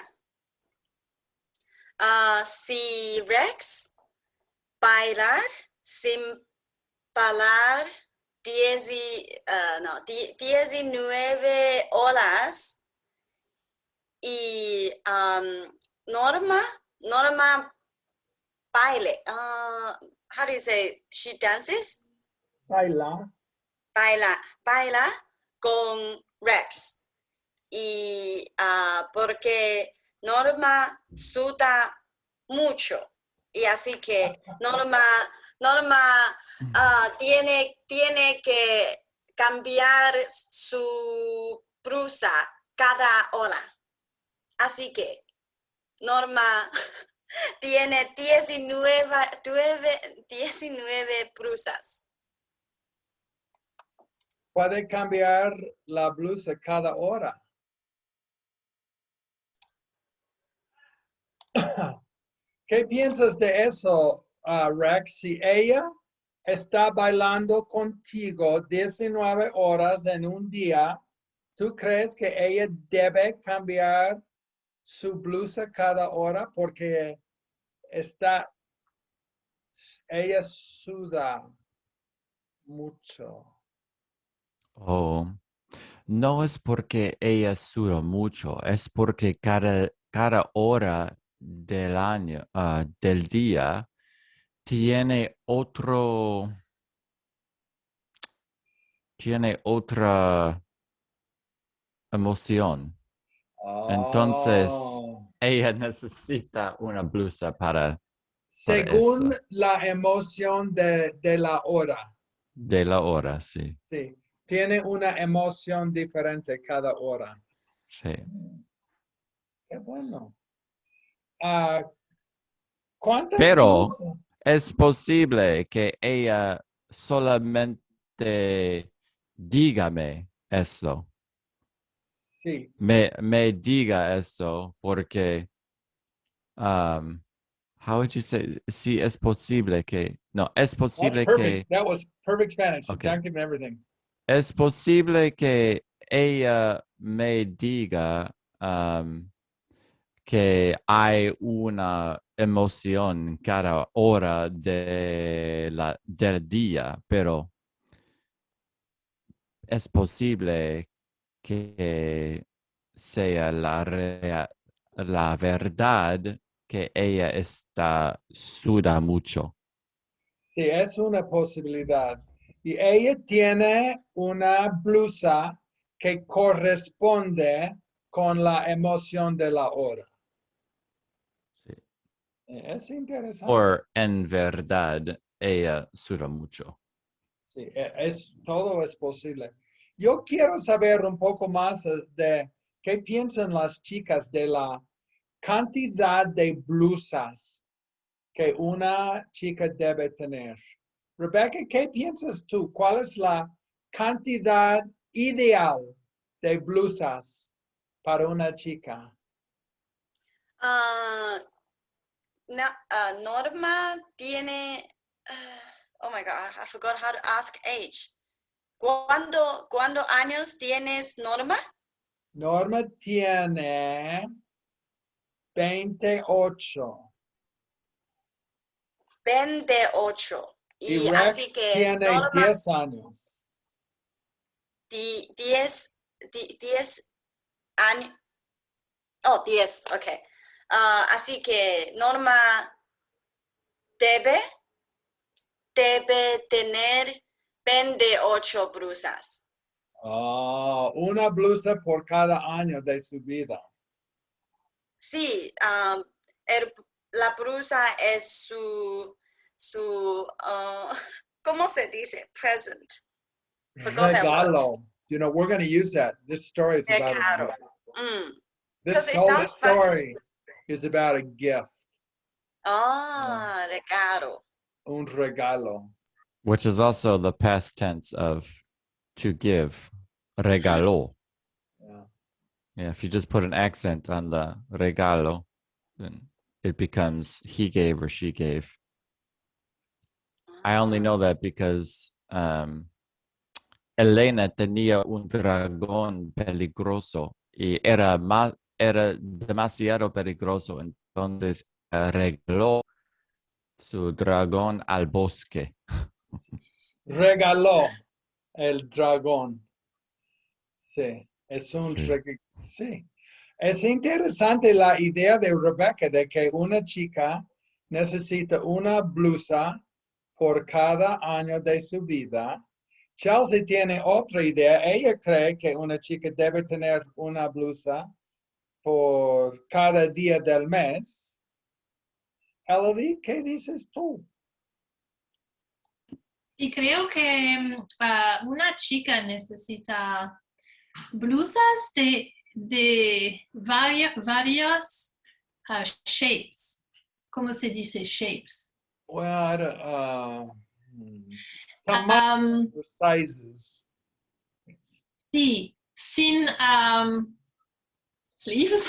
[SPEAKER 1] Si Rex bailar sin parar 19 horas y Norma baile. How do you say? She dances?
[SPEAKER 2] Baila.
[SPEAKER 1] Baila con Rex. Y porque Norma suda mucho. Y así que Norma tiene que cambiar su blusa cada hora. Así que Norma tiene 19 blusas.
[SPEAKER 2] Puede cambiar la blusa cada hora. ¿Qué piensas de eso, Rex? Si ella está bailando contigo 19 horas en un día, ¿tú crees que ella debe cambiar su blusa cada hora? Porque ella suda mucho.
[SPEAKER 4] Oh, no es porque ella suda mucho, es porque cada hora del año, del día, tiene otra emoción. Entonces,
[SPEAKER 2] Oh.
[SPEAKER 4] ella necesita una blusa para
[SPEAKER 2] Según
[SPEAKER 4] eso.
[SPEAKER 2] la emoción de la hora.
[SPEAKER 4] De la hora, sí.
[SPEAKER 2] Sí. Tiene una emoción diferente cada hora.
[SPEAKER 4] Sí.
[SPEAKER 2] Qué bueno. Ah, ¿cuántas
[SPEAKER 4] Pero
[SPEAKER 2] blusas?
[SPEAKER 4] es posible que ella solamente dígame eso.
[SPEAKER 2] Sí.
[SPEAKER 4] Me diga eso porque, how would you say? Sí, es posible que, no, es
[SPEAKER 2] That's
[SPEAKER 4] posible que,
[SPEAKER 2] perfect. That was perfect Spanish.
[SPEAKER 4] okay.
[SPEAKER 2] Subjunctive and everything.
[SPEAKER 4] Es posible que ella me diga que hay una emoción cada hora del día, pero es posible que sea la verdad que ella suda mucho.
[SPEAKER 2] Sí, es una posibilidad. Y ella tiene una blusa que corresponde con la emoción de la hora.
[SPEAKER 4] Sí.
[SPEAKER 2] Es interesante.
[SPEAKER 4] O en verdad ella suda mucho.
[SPEAKER 2] Sí, todo es posible. Yo quiero saber un poco más de qué piensan las chicas de la cantidad de blusas que una chica debe tener. Rebecca, ¿qué piensas tú? ¿Cuál es la cantidad ideal de blusas para una chica?
[SPEAKER 1] Norma tiene, oh my God, I forgot how to ask age. ¿Cuándo años tienes, Norma?
[SPEAKER 2] Norma tiene 28
[SPEAKER 1] 28.
[SPEAKER 2] y
[SPEAKER 1] Y así
[SPEAKER 2] Rex
[SPEAKER 1] que
[SPEAKER 2] tiene
[SPEAKER 1] Norma
[SPEAKER 2] 10 años.
[SPEAKER 1] 10 años. Oh, 10, ok. Así que Norma debe tener 28 blusas.
[SPEAKER 2] Una blusa por cada año de su vida.
[SPEAKER 1] Sí, la blusa es ¿cómo se dice? Present. Forgot that word.
[SPEAKER 2] Regalo. You know, we're going to use that. This story is about a
[SPEAKER 1] Regalo.
[SPEAKER 2] gift.
[SPEAKER 1] Because
[SPEAKER 2] This
[SPEAKER 1] it
[SPEAKER 2] whole
[SPEAKER 1] sounds funny.
[SPEAKER 2] story is about a gift.
[SPEAKER 1] Regalo.
[SPEAKER 2] Un regalo.
[SPEAKER 4] Which is also the past tense of to give, regalo.
[SPEAKER 2] Yeah.
[SPEAKER 4] Yeah, if you just put an accent on the regalo, then it becomes he gave or she gave. I only know that because Elena tenía un dragón peligroso y era demasiado peligroso, entonces regaló su dragón al bosque.
[SPEAKER 2] Regaló el dragón. Sí, es un
[SPEAKER 4] Sí.
[SPEAKER 2] sí. Es interesante la idea de Rebecca de que una chica necesita una blusa por cada año de su vida. Chelsea tiene otra idea. Ella cree que una chica debe tener una blusa por cada día del mes. Elodie, ¿qué dices tú?
[SPEAKER 7] Y creo que una chica necesita blusas de varios shapes. ¿Cómo se dice shapes?
[SPEAKER 2] Well, tamaños, sizes.
[SPEAKER 7] Sí, sin sleeves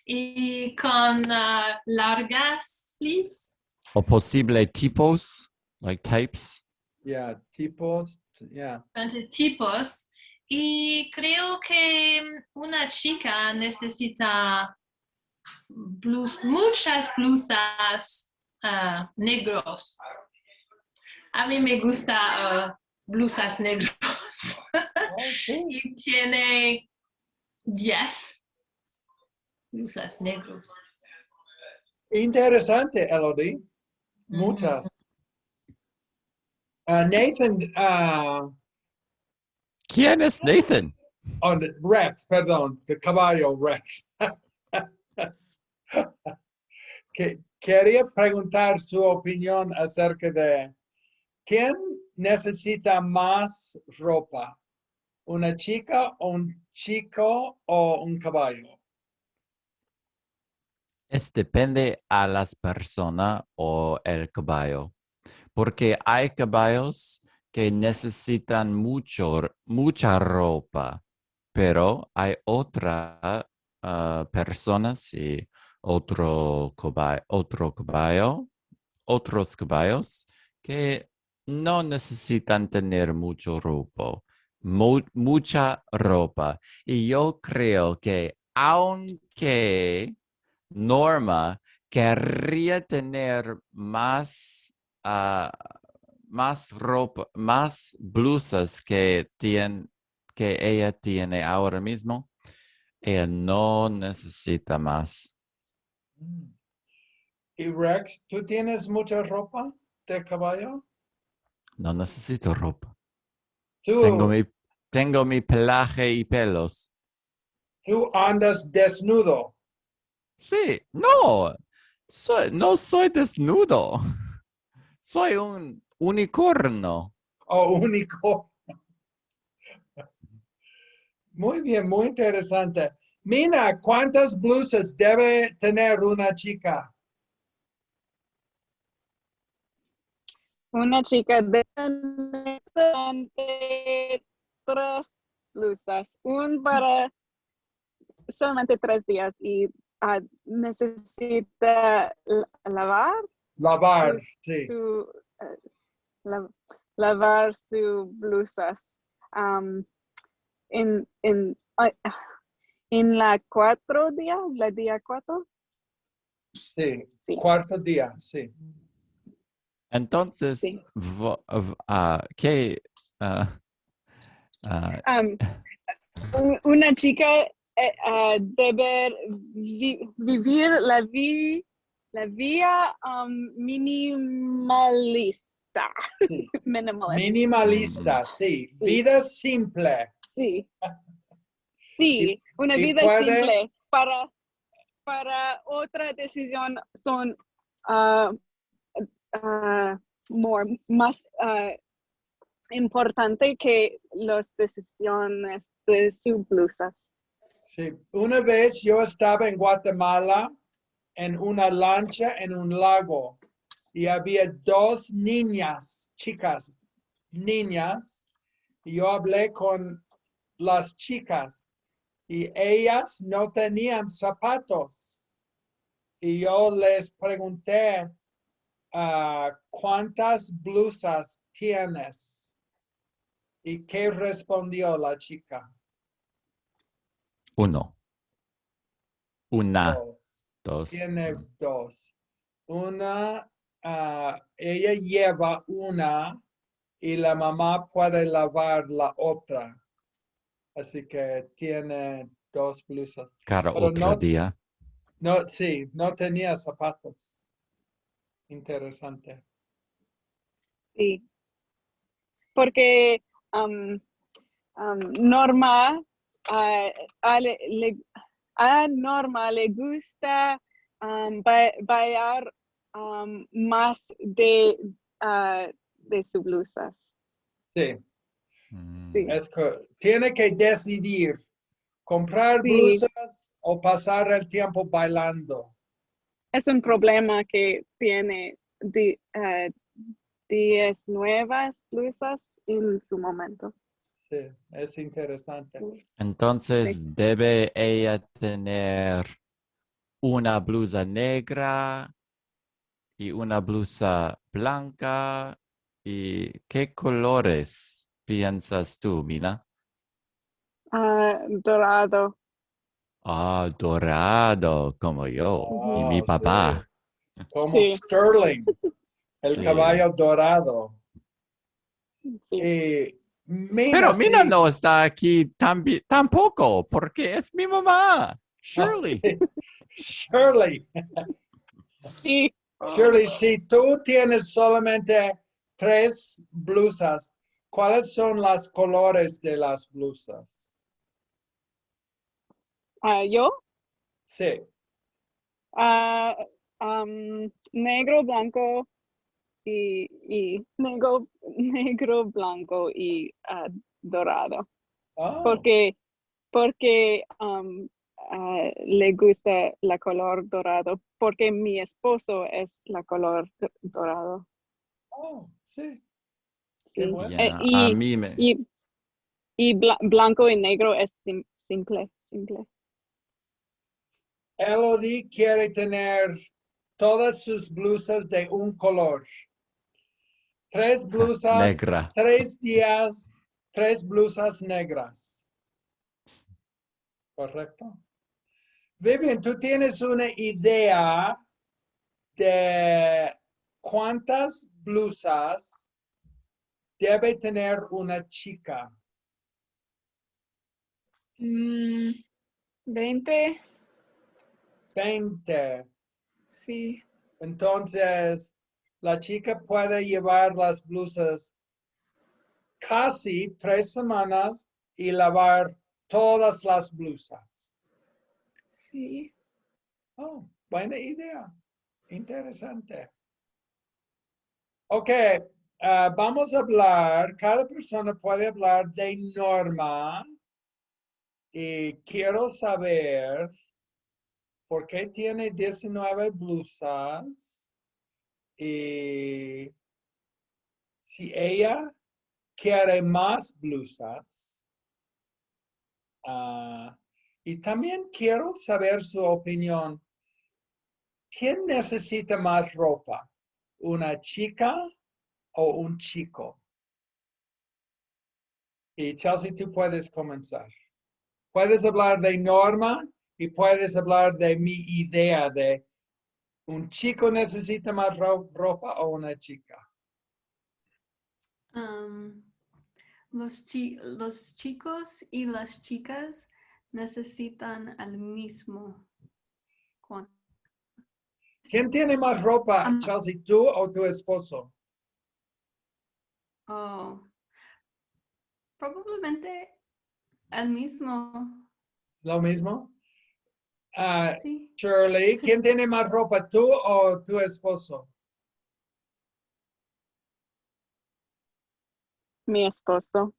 [SPEAKER 7] y con largas sleeves.
[SPEAKER 4] O posible tipos, like types.
[SPEAKER 2] Yeah, tipos, yeah.
[SPEAKER 7] Tipos. Y creo que una chica necesita muchas blusas negros. A mí me gusta blusas negros.
[SPEAKER 2] Oh, sí.
[SPEAKER 7] Y tiene 10 blusas negros.
[SPEAKER 2] Interesante, Elodie. Muchas. Nathan,
[SPEAKER 4] ¿Quién es Nathan?
[SPEAKER 2] Rex, perdón, the caballo Rex. Quería preguntar su opinión acerca de ¿quién necesita más ropa? ¿Una chica, un chico o un caballo?
[SPEAKER 4] Depende a las personas o el caballo. Porque hay caballos que necesitan mucha ropa, pero hay otras personas y otros caballos que no necesitan tener mucha ropa. Y yo creo que aunque Norma querría tener más ropa, más blusas que ella tiene ahora mismo, ella no necesita más.
[SPEAKER 2] Y Rex, ¿tú tienes mucha ropa de caballo?
[SPEAKER 4] No necesito ropa.
[SPEAKER 2] Tú
[SPEAKER 4] Tengo mi pelaje y pelos.
[SPEAKER 2] Tú andas desnudo.
[SPEAKER 4] Sí, no. No soy desnudo. Soy un unicornio.
[SPEAKER 2] O único. Muy bien, muy interesante. Mina, ¿cuántas blusas debe tener una chica?
[SPEAKER 8] Una chica de solamente 3 blusas, para solamente 3 días y necesita lavar
[SPEAKER 2] Lavar,
[SPEAKER 8] su,
[SPEAKER 2] sí.
[SPEAKER 8] su, eh, lavar sus blusas. Um, en la 4 días, la día 4.
[SPEAKER 2] Sí,
[SPEAKER 8] Sí.
[SPEAKER 2] cuarto día, sí.
[SPEAKER 4] Entonces,
[SPEAKER 8] Sí.
[SPEAKER 4] ¿qué?
[SPEAKER 8] Una chica debe vivir la vida minimalista.
[SPEAKER 2] Sí.
[SPEAKER 8] Minimalist.
[SPEAKER 2] Minimalista, sí.
[SPEAKER 8] Sí.
[SPEAKER 2] Vida simple.
[SPEAKER 8] Sí. Sí, una
[SPEAKER 2] y
[SPEAKER 8] vida
[SPEAKER 2] puede-
[SPEAKER 8] simple. Para otra decisión son más importante que las decisiones de sus blusas.
[SPEAKER 2] Sí. Una vez yo estaba en Guatemala en una lancha en un lago y había 2 niñas, chicas, niñas, y yo hablé con las chicas y ellas no tenían zapatos. Y yo les pregunté, ¿cuántas blusas tienes? ¿Y qué respondió la chica?
[SPEAKER 4] Una. Dos.
[SPEAKER 2] Tiene 2. Una, ella lleva una y la mamá puede lavar la otra. Así que tiene 2 blusas.
[SPEAKER 4] Cada
[SPEAKER 2] Pero
[SPEAKER 4] otro día.
[SPEAKER 2] sí, no tenía zapatos. Interesante.
[SPEAKER 8] Sí. Porque Norma, a Norma le gusta bailar más de sus blusas.
[SPEAKER 2] Sí.
[SPEAKER 8] Sí.
[SPEAKER 2] Tiene que decidir comprar
[SPEAKER 8] Sí.
[SPEAKER 2] blusas o pasar el tiempo bailando.
[SPEAKER 8] Es un problema que tiene 10 nuevas blusas en su momento.
[SPEAKER 2] Sí, es interesante.
[SPEAKER 4] Entonces,
[SPEAKER 8] Sí.
[SPEAKER 4] ¿debe ella tener una blusa negra y una blusa blanca? ¿Y qué colores piensas tú, Mina?
[SPEAKER 8] Dorado.
[SPEAKER 4] Dorado, como yo y mi
[SPEAKER 2] Oh,
[SPEAKER 4] papá.
[SPEAKER 2] sí. Como
[SPEAKER 8] Sí.
[SPEAKER 2] Sterling, el
[SPEAKER 4] Sí.
[SPEAKER 2] caballo dorado.
[SPEAKER 8] Sí.
[SPEAKER 4] Pero Mina
[SPEAKER 2] Sí.
[SPEAKER 4] no está aquí tampoco, porque es mi mamá, Shirley.
[SPEAKER 2] Sí. Shirley,
[SPEAKER 8] Sí.
[SPEAKER 2] Shirley, si tú tienes solamente 3 blusas, ¿cuáles son los colores de las blusas?
[SPEAKER 8] Yo,
[SPEAKER 2] Sí.
[SPEAKER 8] Negro, blanco y negro, blanco y dorado.
[SPEAKER 2] Oh,
[SPEAKER 8] Porque le gusta la color dorado, porque mi esposo es la color dorado.
[SPEAKER 2] oh, sí. Qué
[SPEAKER 8] Sí.
[SPEAKER 2] bueno.
[SPEAKER 4] Yeah, a mí me.
[SPEAKER 8] Y blanco y negro es simple.
[SPEAKER 2] Elodie quiere tener todas sus blusas de un color. 3 blusas,
[SPEAKER 4] Negra.
[SPEAKER 2] 3 días, 3 blusas negras. ¿Correcto? Vivian, ¿tú tienes una idea de cuántas blusas debe tener una chica?
[SPEAKER 9] 20.
[SPEAKER 2] 20.
[SPEAKER 9] Sí.
[SPEAKER 2] Entonces, la chica puede llevar las blusas casi 3 semanas y lavar todas las blusas.
[SPEAKER 9] Sí.
[SPEAKER 2] Oh, buena idea. Interesante. Ok, vamos a hablar, cada persona puede hablar de Norma y quiero saber por qué tiene 19 blusas y si ella quiere más blusas. Y también quiero saber su opinión. ¿Quién necesita más ropa? ¿Una chica o un chico? Y Chelsea, tú puedes comenzar. Puedes hablar de Norma y puedes hablar de mi idea de un chico necesita más ropa o una chica.
[SPEAKER 5] Los chicos y las chicas necesitan al mismo cuanto.
[SPEAKER 2] ¿Quién tiene más ropa, Chelsea, tú o tu esposo?
[SPEAKER 5] Oh, probablemente el mismo.
[SPEAKER 2] ¿Lo mismo?
[SPEAKER 5] Sí.
[SPEAKER 2] Shirley, ¿quién tiene más ropa, tú o tu esposo?
[SPEAKER 8] Mi esposo,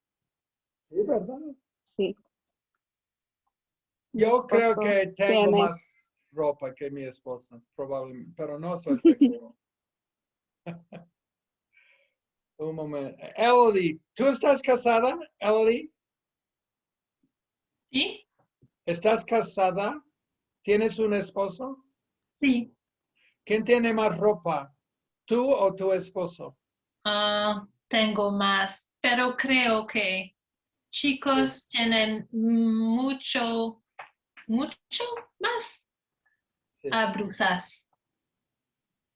[SPEAKER 2] Sí, ¿verdad?
[SPEAKER 8] sí.
[SPEAKER 2] Yo creo
[SPEAKER 8] esposo
[SPEAKER 2] que tengo
[SPEAKER 8] tiene.
[SPEAKER 2] más ropa que mi esposa, probablemente, pero no estoy seguro. Un momento. Elodie, ¿tú estás casada, Elodie?
[SPEAKER 7] ¿Sí?
[SPEAKER 2] ¿Estás casada? ¿Tienes un esposo?
[SPEAKER 7] Sí.
[SPEAKER 2] ¿Quién tiene más ropa? ¿Tú o tu esposo?
[SPEAKER 7] Tengo más, pero creo que chicos tienen mucho más
[SPEAKER 2] Sí.
[SPEAKER 7] blusas.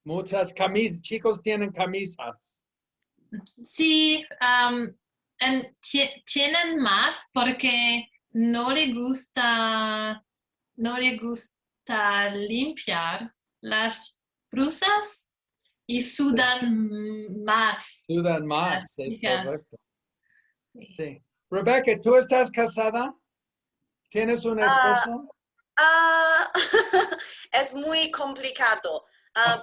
[SPEAKER 2] Muchas camisas, chicos tienen camisas.
[SPEAKER 7] Sí, tienen más porque no le gusta limpiar las blusas y sudan más.
[SPEAKER 2] Sudan
[SPEAKER 7] las
[SPEAKER 2] más, es
[SPEAKER 7] chicas.
[SPEAKER 2] correcto. Sí. Rebecca, ¿tú estás casada? ¿Tienes un esposo?
[SPEAKER 1] Es muy complicado,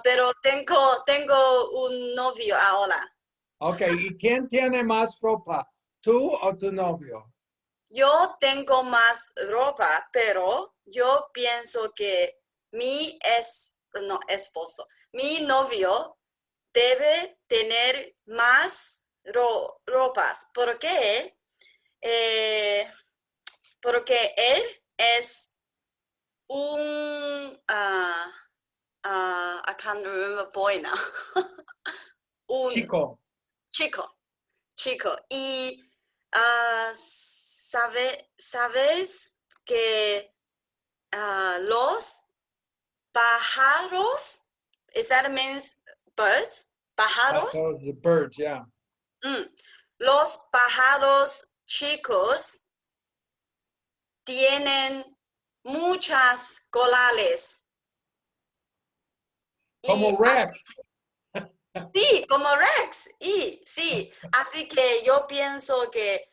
[SPEAKER 1] pero tengo un novio ahora.
[SPEAKER 2] Ok, ¿y quién tiene más ropa? ¿Tú o tu novio?
[SPEAKER 1] Yo tengo más ropa, pero yo pienso que esposo, mi novio debe tener más ropas. ¿Por qué? Porque él es un, I can't remember boy now. Un
[SPEAKER 2] Chico.
[SPEAKER 1] chico. Y sabes que los pájaros, is that means birds? Pájaros.
[SPEAKER 2] The birds, yeah.
[SPEAKER 1] Los pájaros chicos tienen muchas colales.
[SPEAKER 2] Como Rex.
[SPEAKER 1] Sí, como Rex. Sí, así que yo pienso que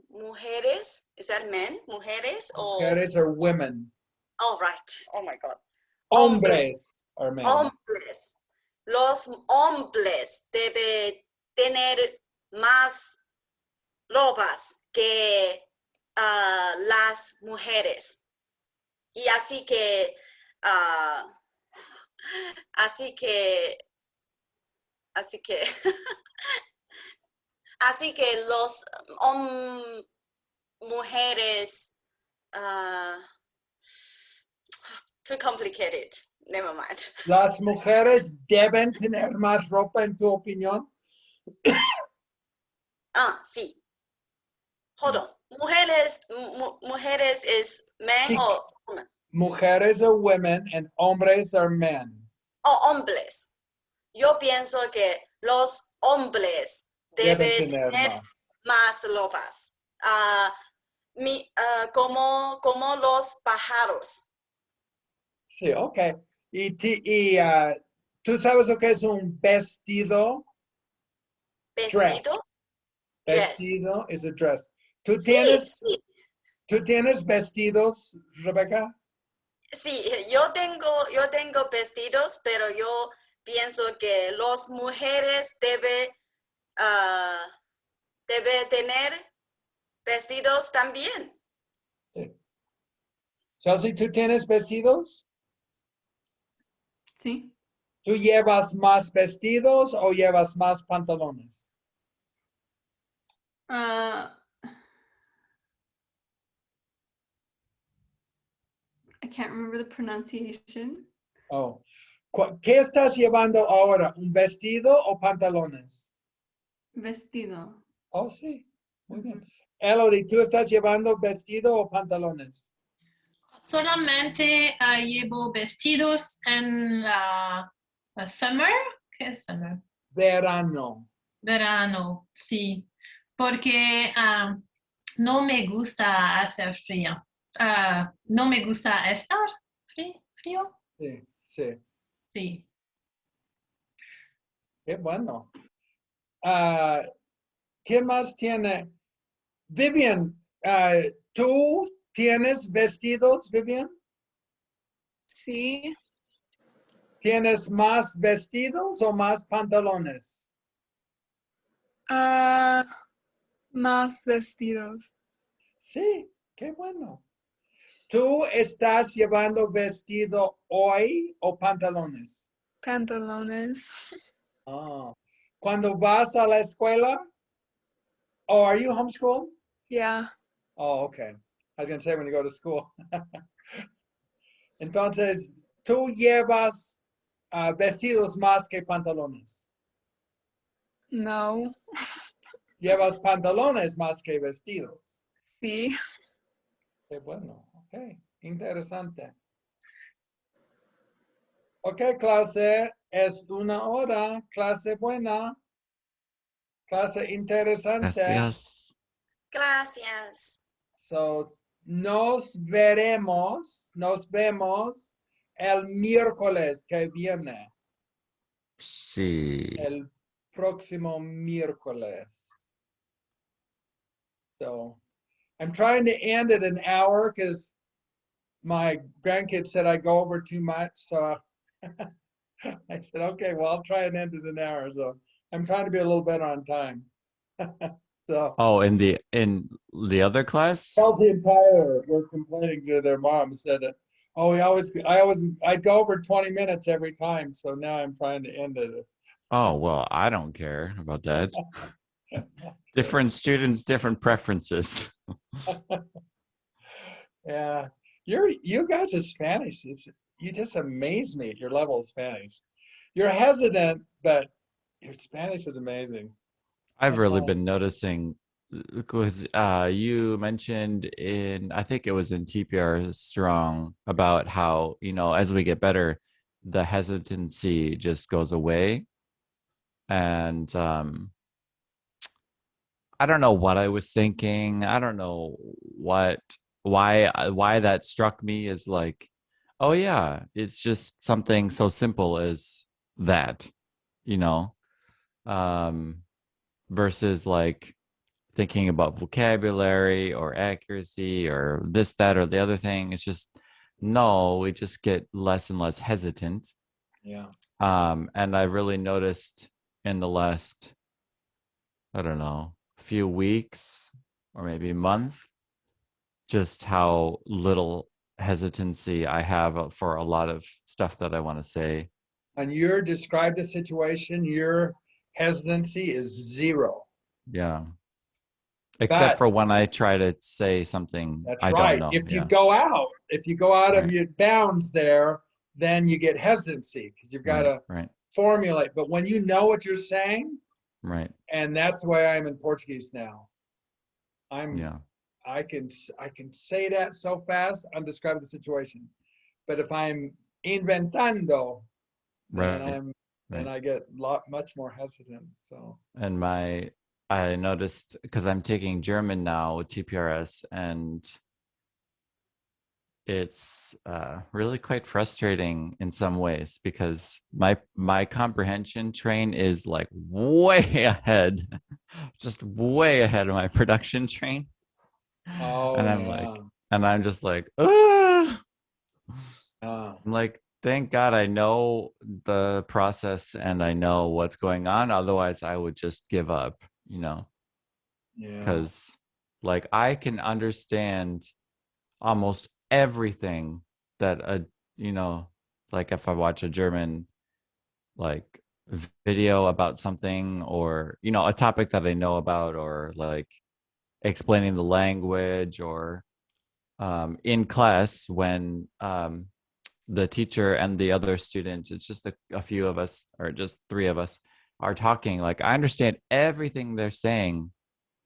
[SPEAKER 1] mujeres, ¿es that men? Mujeres o
[SPEAKER 2] Mujeres or women.
[SPEAKER 1] Oh, right. Oh my God.
[SPEAKER 2] Hombres are men.
[SPEAKER 1] Hombres. Los hombres deben tener más ropas que las mujeres. Y así que, así que, así que los mujeres, too complicated. Never mind.
[SPEAKER 2] Las mujeres deben tener más ropa, en tu opinión.
[SPEAKER 1] Sí. Hold on. Mujeres is men
[SPEAKER 2] Sí.
[SPEAKER 1] or women?
[SPEAKER 2] Mujeres are women and hombres are men.
[SPEAKER 1] Hombres. Yo pienso que los hombres deben
[SPEAKER 2] tener
[SPEAKER 1] tener
[SPEAKER 2] más.
[SPEAKER 1] más ropas. Como los pájaros.
[SPEAKER 2] Sí, ok. Y tú sabes lo que es un vestido? Dress.
[SPEAKER 1] ¿Vestido? Dress.
[SPEAKER 2] Vestido is a dress. ¿Tú
[SPEAKER 1] Sí.
[SPEAKER 2] tienes vestidos, Rebecca?
[SPEAKER 1] Sí, yo tengo vestidos, pero yo pienso que las mujeres debe tener vestidos también.
[SPEAKER 2] Sí. Chelsea, ¿tú tienes vestidos?
[SPEAKER 5] Sí.
[SPEAKER 2] ¿Tú llevas más vestidos o llevas más pantalones?
[SPEAKER 5] I can't remember the pronunciation.
[SPEAKER 2] Oh. ¿Qué estás llevando ahora? ¿Un vestido o pantalones?
[SPEAKER 5] Vestido.
[SPEAKER 2] Oh, sí. Muy bien. Elodie, ¿tú estás llevando vestido o pantalones?
[SPEAKER 7] Solamente llevo vestidos en la summer. ¿Qué es summer?
[SPEAKER 2] Verano.
[SPEAKER 7] Verano, sí. Porque no me gusta hacer frío. No me gusta estar frío.
[SPEAKER 2] Sí, sí.
[SPEAKER 7] Sí.
[SPEAKER 2] Qué bueno. ¿Quién más tiene? Vivian, ¿tú tienes vestidos, Vivian?
[SPEAKER 9] Sí.
[SPEAKER 2] ¿Tienes más vestidos o más pantalones?
[SPEAKER 9] Más vestidos.
[SPEAKER 2] Sí, qué bueno. ¿Tú estás llevando vestido hoy o pantalones?
[SPEAKER 9] Pantalones.
[SPEAKER 2] Ah. ¿Cuando vas a la escuela? Oh, are you homeschooled?
[SPEAKER 9] Yeah.
[SPEAKER 2] Oh, okay. I was going to say when you go to school. Entonces, tú llevas vestidos más que pantalones.
[SPEAKER 9] No.
[SPEAKER 2] Llevas pantalones más que vestidos.
[SPEAKER 9] Sí.
[SPEAKER 2] Qué bueno. Ok, interesante. Ok, clase, es 1 hora. Clase buena. Clase interesante.
[SPEAKER 4] Gracias.
[SPEAKER 1] Gracias.
[SPEAKER 2] So, nos vemos el miércoles que viene.
[SPEAKER 4] Sí.
[SPEAKER 2] El próximo miércoles. So, I'm trying to end at an hour because my grandkids said I go over too much. So I said, okay, well, I'll try and end at an hour. So I'm trying to be a little better on time. So
[SPEAKER 4] Oh, in the other class?
[SPEAKER 2] Kelsey and Tyler were complaining to their mom, said, oh, I go over 20 minutes every time. So now I'm trying to end it.
[SPEAKER 4] Oh, well, I don't care about that. Different students, different preferences.
[SPEAKER 2] Yeah, you guys are Spanish. You just amaze me at your level of Spanish. You're hesitant, but your Spanish is amazing.
[SPEAKER 4] I've really been noticing because you mentioned I think it was in TPR Strong about how, as we get better, the hesitancy just goes away. And I don't know what I was thinking. I don't know why that struck me as like, oh yeah, it's just something so simple as that, you know, versus like thinking about vocabulary or accuracy or this, that, or the other thing. It's just no, we just get less and less hesitant.
[SPEAKER 2] Yeah.
[SPEAKER 4] And I really noticed in the last, I don't know, few weeks or maybe month, just how little hesitancy I have for a lot of stuff that I want to say.
[SPEAKER 2] And you describe the situation, your hesitancy is 0.
[SPEAKER 4] Yeah. Except
[SPEAKER 2] But
[SPEAKER 4] for when I try to say something
[SPEAKER 2] that's
[SPEAKER 4] I
[SPEAKER 2] right.
[SPEAKER 4] don't know.
[SPEAKER 2] If you go out of
[SPEAKER 4] Right.
[SPEAKER 2] your bounds there, then you get hesitancy because you've got to
[SPEAKER 4] Right.
[SPEAKER 2] formulate. But when you know what you're saying,
[SPEAKER 4] Right.
[SPEAKER 2] and that's the way I am in Portuguese now.
[SPEAKER 4] Yeah.
[SPEAKER 2] I can say that so fast, I'm describing the situation. But if I'm inventando, then
[SPEAKER 4] Right.
[SPEAKER 2] I get much more hesitant. So.
[SPEAKER 4] And I noticed, because I'm taking German now with TPRS, and it's really quite frustrating in some ways because my comprehension train is like way ahead, just way ahead of my production train.
[SPEAKER 2] Oh,
[SPEAKER 4] And I'm
[SPEAKER 2] yeah.
[SPEAKER 4] like, and I'm just like, I'm
[SPEAKER 2] Oh.
[SPEAKER 4] like, thank God I know the process and I know what's going on. Otherwise, I would just give up,
[SPEAKER 2] Yeah.
[SPEAKER 4] because like I can understand almost everything that like if I watch a German like video about something, or a topic that I know about, or like explaining the language, or in class when the teacher and the other students, it's just a few of us, or just 3 of us, are talking. Like I understand everything they're saying,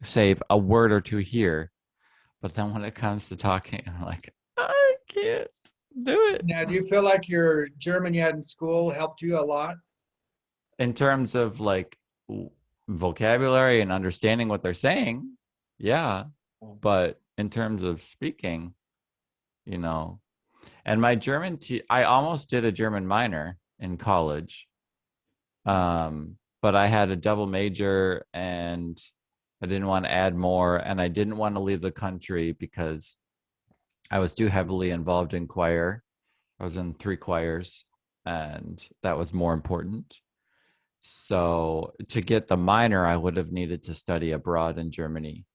[SPEAKER 4] save a word or two here. But then when it comes to talking, I'm like, I can't do it.
[SPEAKER 2] Now, do you feel like your German you had in school helped you a lot?
[SPEAKER 4] In terms of like vocabulary and understanding what they're saying, yeah. But in terms of speaking, and my German, I almost did a German minor in college. But I had a double major and I didn't want to add more, and I didn't want to leave the country because I was too heavily involved in choir. I was in 3 choirs, and that was more important. So to get the minor, I would have needed to study abroad in Germany,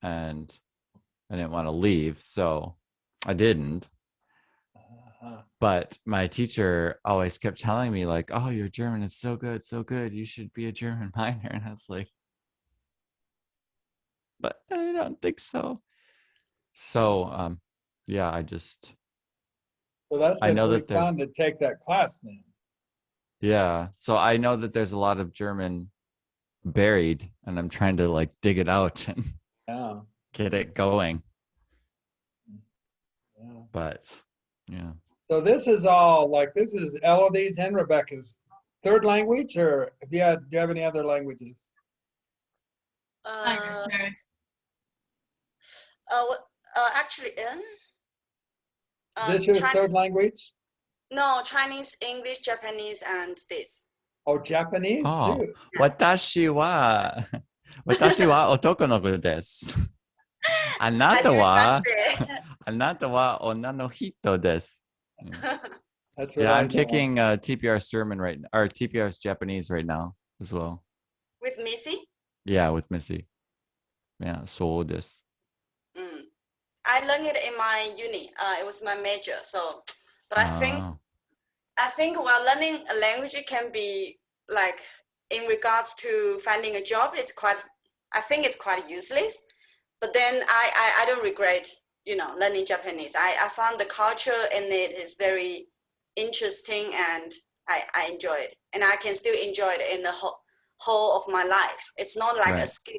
[SPEAKER 4] and I didn't want to leave, so I didn't. But my teacher always kept telling me like, oh, your German is so good, so good. You should be a German minor. And I was like, but I don't think so. So, yeah,
[SPEAKER 2] So that's
[SPEAKER 4] I
[SPEAKER 2] been
[SPEAKER 4] know
[SPEAKER 2] pretty
[SPEAKER 4] that there's,
[SPEAKER 2] fun to take that class then.
[SPEAKER 4] yeah. So I know that there's a lot of German buried, and I'm trying to like dig it out and
[SPEAKER 2] Yeah.
[SPEAKER 4] get it going.
[SPEAKER 2] Yeah.
[SPEAKER 4] But yeah.
[SPEAKER 2] So this is Elodie's and Rebecca's 3rd language, or do you have any other languages?
[SPEAKER 1] Actually,
[SPEAKER 2] Is this your 3rd language?
[SPEAKER 1] No, Chinese, English, Japanese, and this.
[SPEAKER 2] Oh, Japanese
[SPEAKER 4] Oh,
[SPEAKER 2] too.
[SPEAKER 4] 私は男の子です。あなたは女の人です。
[SPEAKER 2] That's what
[SPEAKER 4] Yeah,
[SPEAKER 2] I
[SPEAKER 4] I'm
[SPEAKER 2] know.
[SPEAKER 4] taking TPR's German right now, or TPR's Japanese right now as well.
[SPEAKER 1] With Missy?
[SPEAKER 4] Yeah, with Missy. Yeah, そうです。
[SPEAKER 1] I learned it in my uni. It was my major. So, but I think while learning a language, it can be like in regards to finding a job, I think it's quite useless. But then I don't regret, learning Japanese. I found the culture in it is very interesting, and I enjoy it, and I can still enjoy it in the whole of my life. It's not like a skill,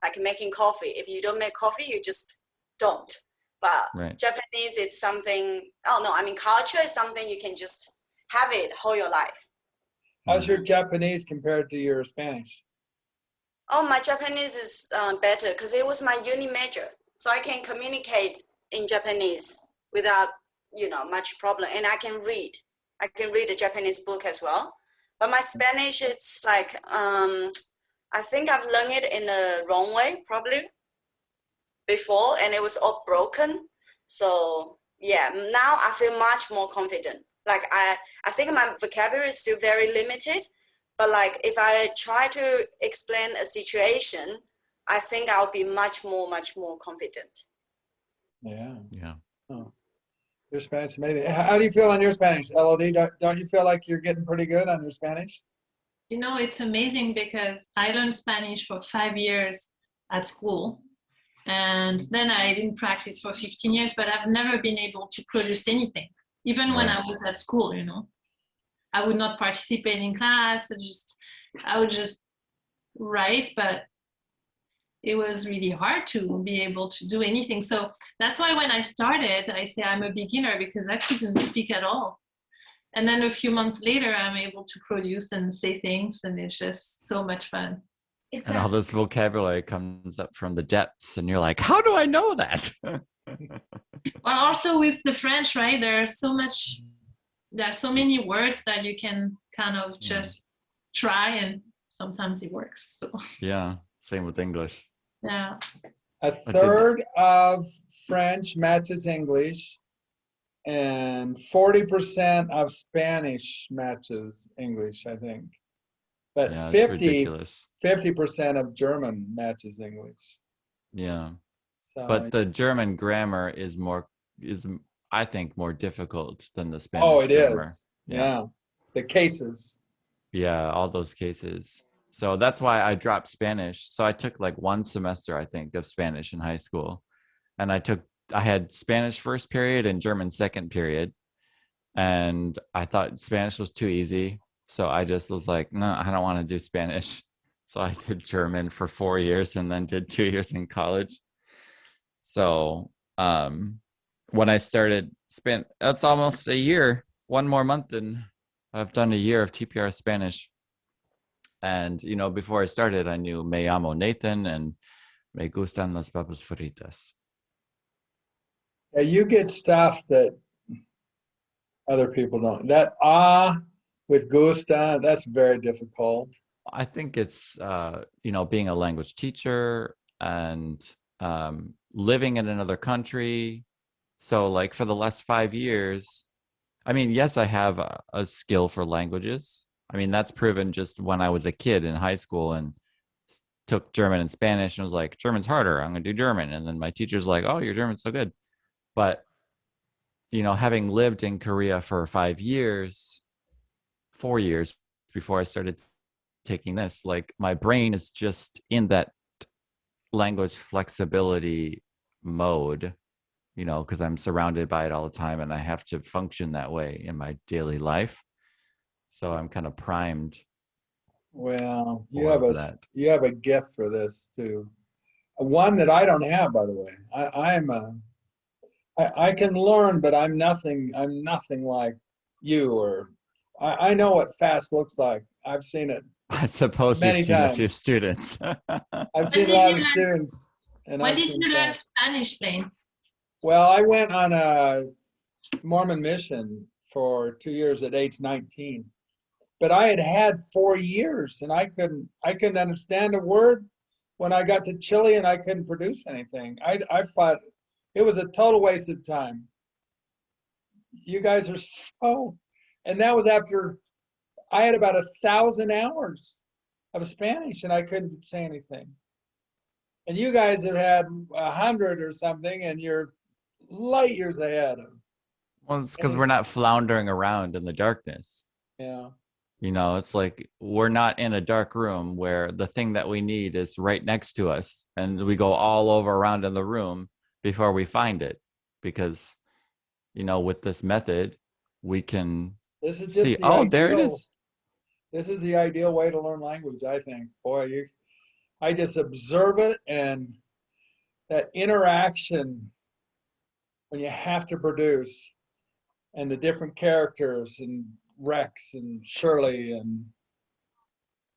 [SPEAKER 1] like making coffee. If you don't make coffee, you just don't. But Japanese, it's something. Oh no, I mean culture is something you can just have it whole your life.
[SPEAKER 2] How's your Japanese compared to your Spanish?
[SPEAKER 1] Oh, my Japanese is better because it was my uni major, so I can communicate in Japanese without much problem, and I can read. I can read a Japanese book as well. But my Spanish, it's like I think I've learned it in the wrong way probably before, and it was all broken. So yeah, now I feel much more confident. Like I think my vocabulary is still very limited, but like if I try to explain a situation, I think I'll be much more confident.
[SPEAKER 2] Yeah.
[SPEAKER 4] Yeah.
[SPEAKER 2] Oh. Your Spanish is amazing. How do you feel on your Spanish, LOD? Don't you feel like you're getting pretty good on your Spanish?
[SPEAKER 7] You know, it's amazing because I learned Spanish for 5 years at school. And then I didn't practice for 15 years, but I've never been able to produce anything. Even when I was at school, you know, I would not participate in class. I would just write, but it was really hard to be able to do anything. So that's why when I started, I say I'm a beginner because I couldn't speak at all. And then a few months later, I'm able to produce and say things, and it's just so much fun.
[SPEAKER 4] And all this vocabulary comes up from the depths, and you're like, how do I know that?
[SPEAKER 7] Well, also with the French, right? There are so many words that you can kind of just try, and sometimes it works. So
[SPEAKER 4] yeah, same with English.
[SPEAKER 7] yeah.
[SPEAKER 2] A third of French matches English, and 40% of Spanish matches English, I think. But
[SPEAKER 4] Yeah,
[SPEAKER 2] 50% of German matches English.
[SPEAKER 4] Yeah.
[SPEAKER 2] So,
[SPEAKER 4] but the German grammar is I think more difficult than the Spanish
[SPEAKER 2] oh, it
[SPEAKER 4] grammar.
[SPEAKER 2] is. Yeah. The cases.
[SPEAKER 4] Yeah, all those cases. So that's why I dropped Spanish. So I took like 1 semester, I think, of Spanish in high school. And I had Spanish first period and German second period. And I thought Spanish was too easy. So I just was like, no, I don't want to do Spanish. So I did German for 4 years and then did 2 years in college. So when I started, that's almost a year, 1 more month, and I've done a year of TPR Spanish. And, you know, before I started, I knew Me llamo Nathan and Me gustan las papas fritas.
[SPEAKER 2] Yeah, you get stuff that other people don't. That with gusta, that's very difficult.
[SPEAKER 4] I think it's, you know, being a language teacher and living in another country. So like for the last 5 years, I mean, yes, I have a skill for languages. I mean, that's proven just when I was a kid in high school and took German and Spanish and was like, German's harder, I'm going to do German. And then my teacher's like, oh, your German's so good. But, you know, having lived in Korea for 4 years before I started taking this, like my brain is just in that language flexibility mode, you know, because I'm surrounded by it all the time and I have to function that way in my daily life. So I'm kind of primed.
[SPEAKER 2] Well, you have a gift for this too. One that I don't have, by the way. I can learn, but I'm nothing like you, or I know what fast looks like. I've seen it.
[SPEAKER 4] I suppose you've seen a few students.
[SPEAKER 2] I've seen a lot of students.
[SPEAKER 7] When did you learn Spanish, Blaine?
[SPEAKER 2] Well, I went on a Mormon mission for 2 years at age 19. But I had 4 years and I couldn't understand a word. When I got to Chile and I couldn't produce anything. I thought it was a total waste of time. You guys are and that was after I had about 1,000 hours of Spanish and I couldn't say anything. And you guys have had 100 or something and you're light years ahead.
[SPEAKER 4] Well, it's because we're not floundering around in the darkness.
[SPEAKER 2] Yeah.
[SPEAKER 4] You know, it's like we're not in a dark room where the thing that we need is right next to us and we go all over around in the room before we find it. Because, you know, with this method, we can see, oh, there it is.
[SPEAKER 2] This is the ideal way to learn language, I think. Boy, I just observe it, and that interaction when you have to produce and the different characters and Rex and Shirley and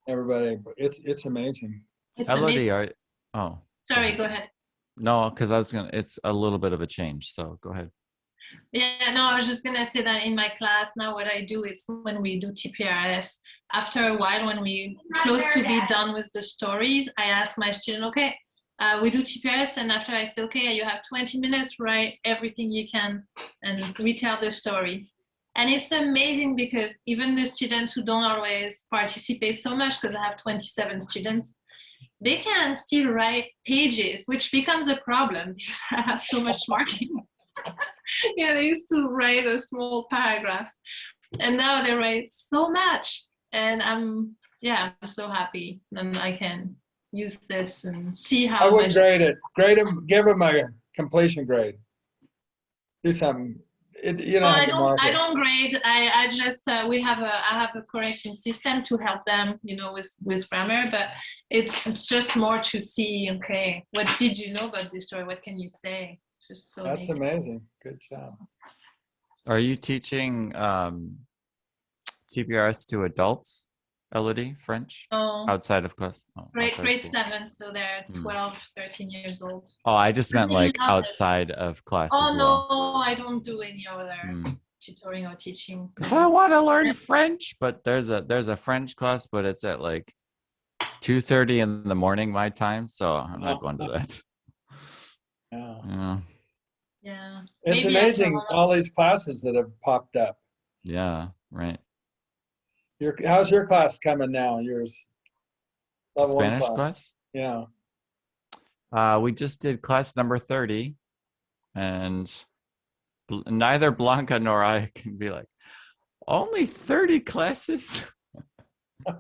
[SPEAKER 2] everybody, it's amazing.
[SPEAKER 7] It's amazing.
[SPEAKER 4] Oh,
[SPEAKER 7] sorry, go ahead.
[SPEAKER 4] No, because it's a little bit of a change, so go ahead.
[SPEAKER 7] Yeah, no, I was just gonna say that in my class now what I do is when we do TPRS, after a while when we close to be done with the stories, I ask my student, okay, we do TPS, and after I say, okay, you have 20 minutes, write everything you can and retell the story. And it's amazing because even the students who don't always participate so much, because I have 27 students, they can still write pages, which becomes a problem because I have so much marking. Yeah, they used to write a small paragraphs, and now they write so much. And I'm so happy, and I can use this and see how
[SPEAKER 2] I would
[SPEAKER 7] much.
[SPEAKER 2] grade it. Grade them. Give them a completion grade. Do something. You don't have to mark it.
[SPEAKER 7] I don't grade. I just I have a correction system to help them, with grammar. But it's just more to see. Okay, what did you know about this story? What can you say? It's just so.
[SPEAKER 2] That's amazing. Good job.
[SPEAKER 4] Are you teaching TPRS to adults, Elodie, French?
[SPEAKER 7] No.
[SPEAKER 4] Outside of class? Oh,
[SPEAKER 7] grade
[SPEAKER 4] outside
[SPEAKER 7] 7, so they're 12, 13 years old.
[SPEAKER 4] Oh, I just meant like outside of class as well.
[SPEAKER 7] No, I don't do any other tutoring or teaching.
[SPEAKER 4] If I want to learn French, but there's a French class, but it's at like 2:30 in the morning my time, so I'm not going to that.
[SPEAKER 7] Yeah.
[SPEAKER 2] It's
[SPEAKER 7] Maybe
[SPEAKER 2] amazing all these classes that have popped up.
[SPEAKER 4] Yeah, right.
[SPEAKER 2] How's your class coming now? Yours? Level
[SPEAKER 4] Spanish
[SPEAKER 2] 1
[SPEAKER 4] class?
[SPEAKER 2] Yeah.
[SPEAKER 4] We just did class number 30, and neither Blanca nor I can be like, only 30 classes? Of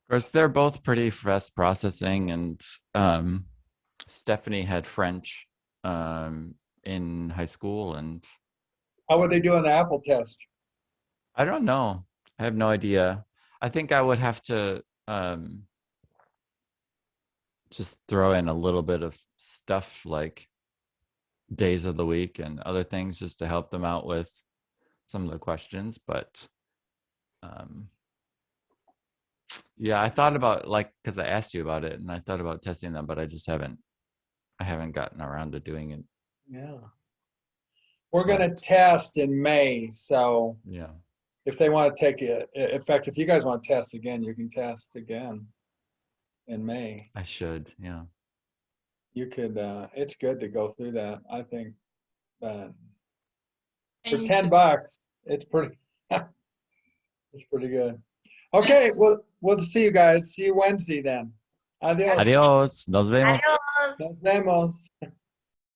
[SPEAKER 4] course, they're both pretty fast processing, and Stephanie had French in high school. And
[SPEAKER 2] how would they do on the Apple test?
[SPEAKER 4] I don't know. I have no idea. I think I would have to just throw in a little bit of stuff like days of the week and other things just to help them out with some of the questions. But yeah, I thought about, like, because I asked you about it and I thought about testing them, but I haven't gotten around to doing it.
[SPEAKER 2] Yeah. We're going to test in May. So
[SPEAKER 4] yeah,
[SPEAKER 2] if they want to take it, in fact, if you guys want to test again, you can test again in May.
[SPEAKER 4] I should, yeah.
[SPEAKER 2] You could, it's good to go through that, I think. For $10, it's pretty, it's pretty good. Okay, well, we'll see you guys. See you Wednesday then. Adios.
[SPEAKER 4] Adios. Nos vemos.
[SPEAKER 1] Adios.
[SPEAKER 2] Nos vemos.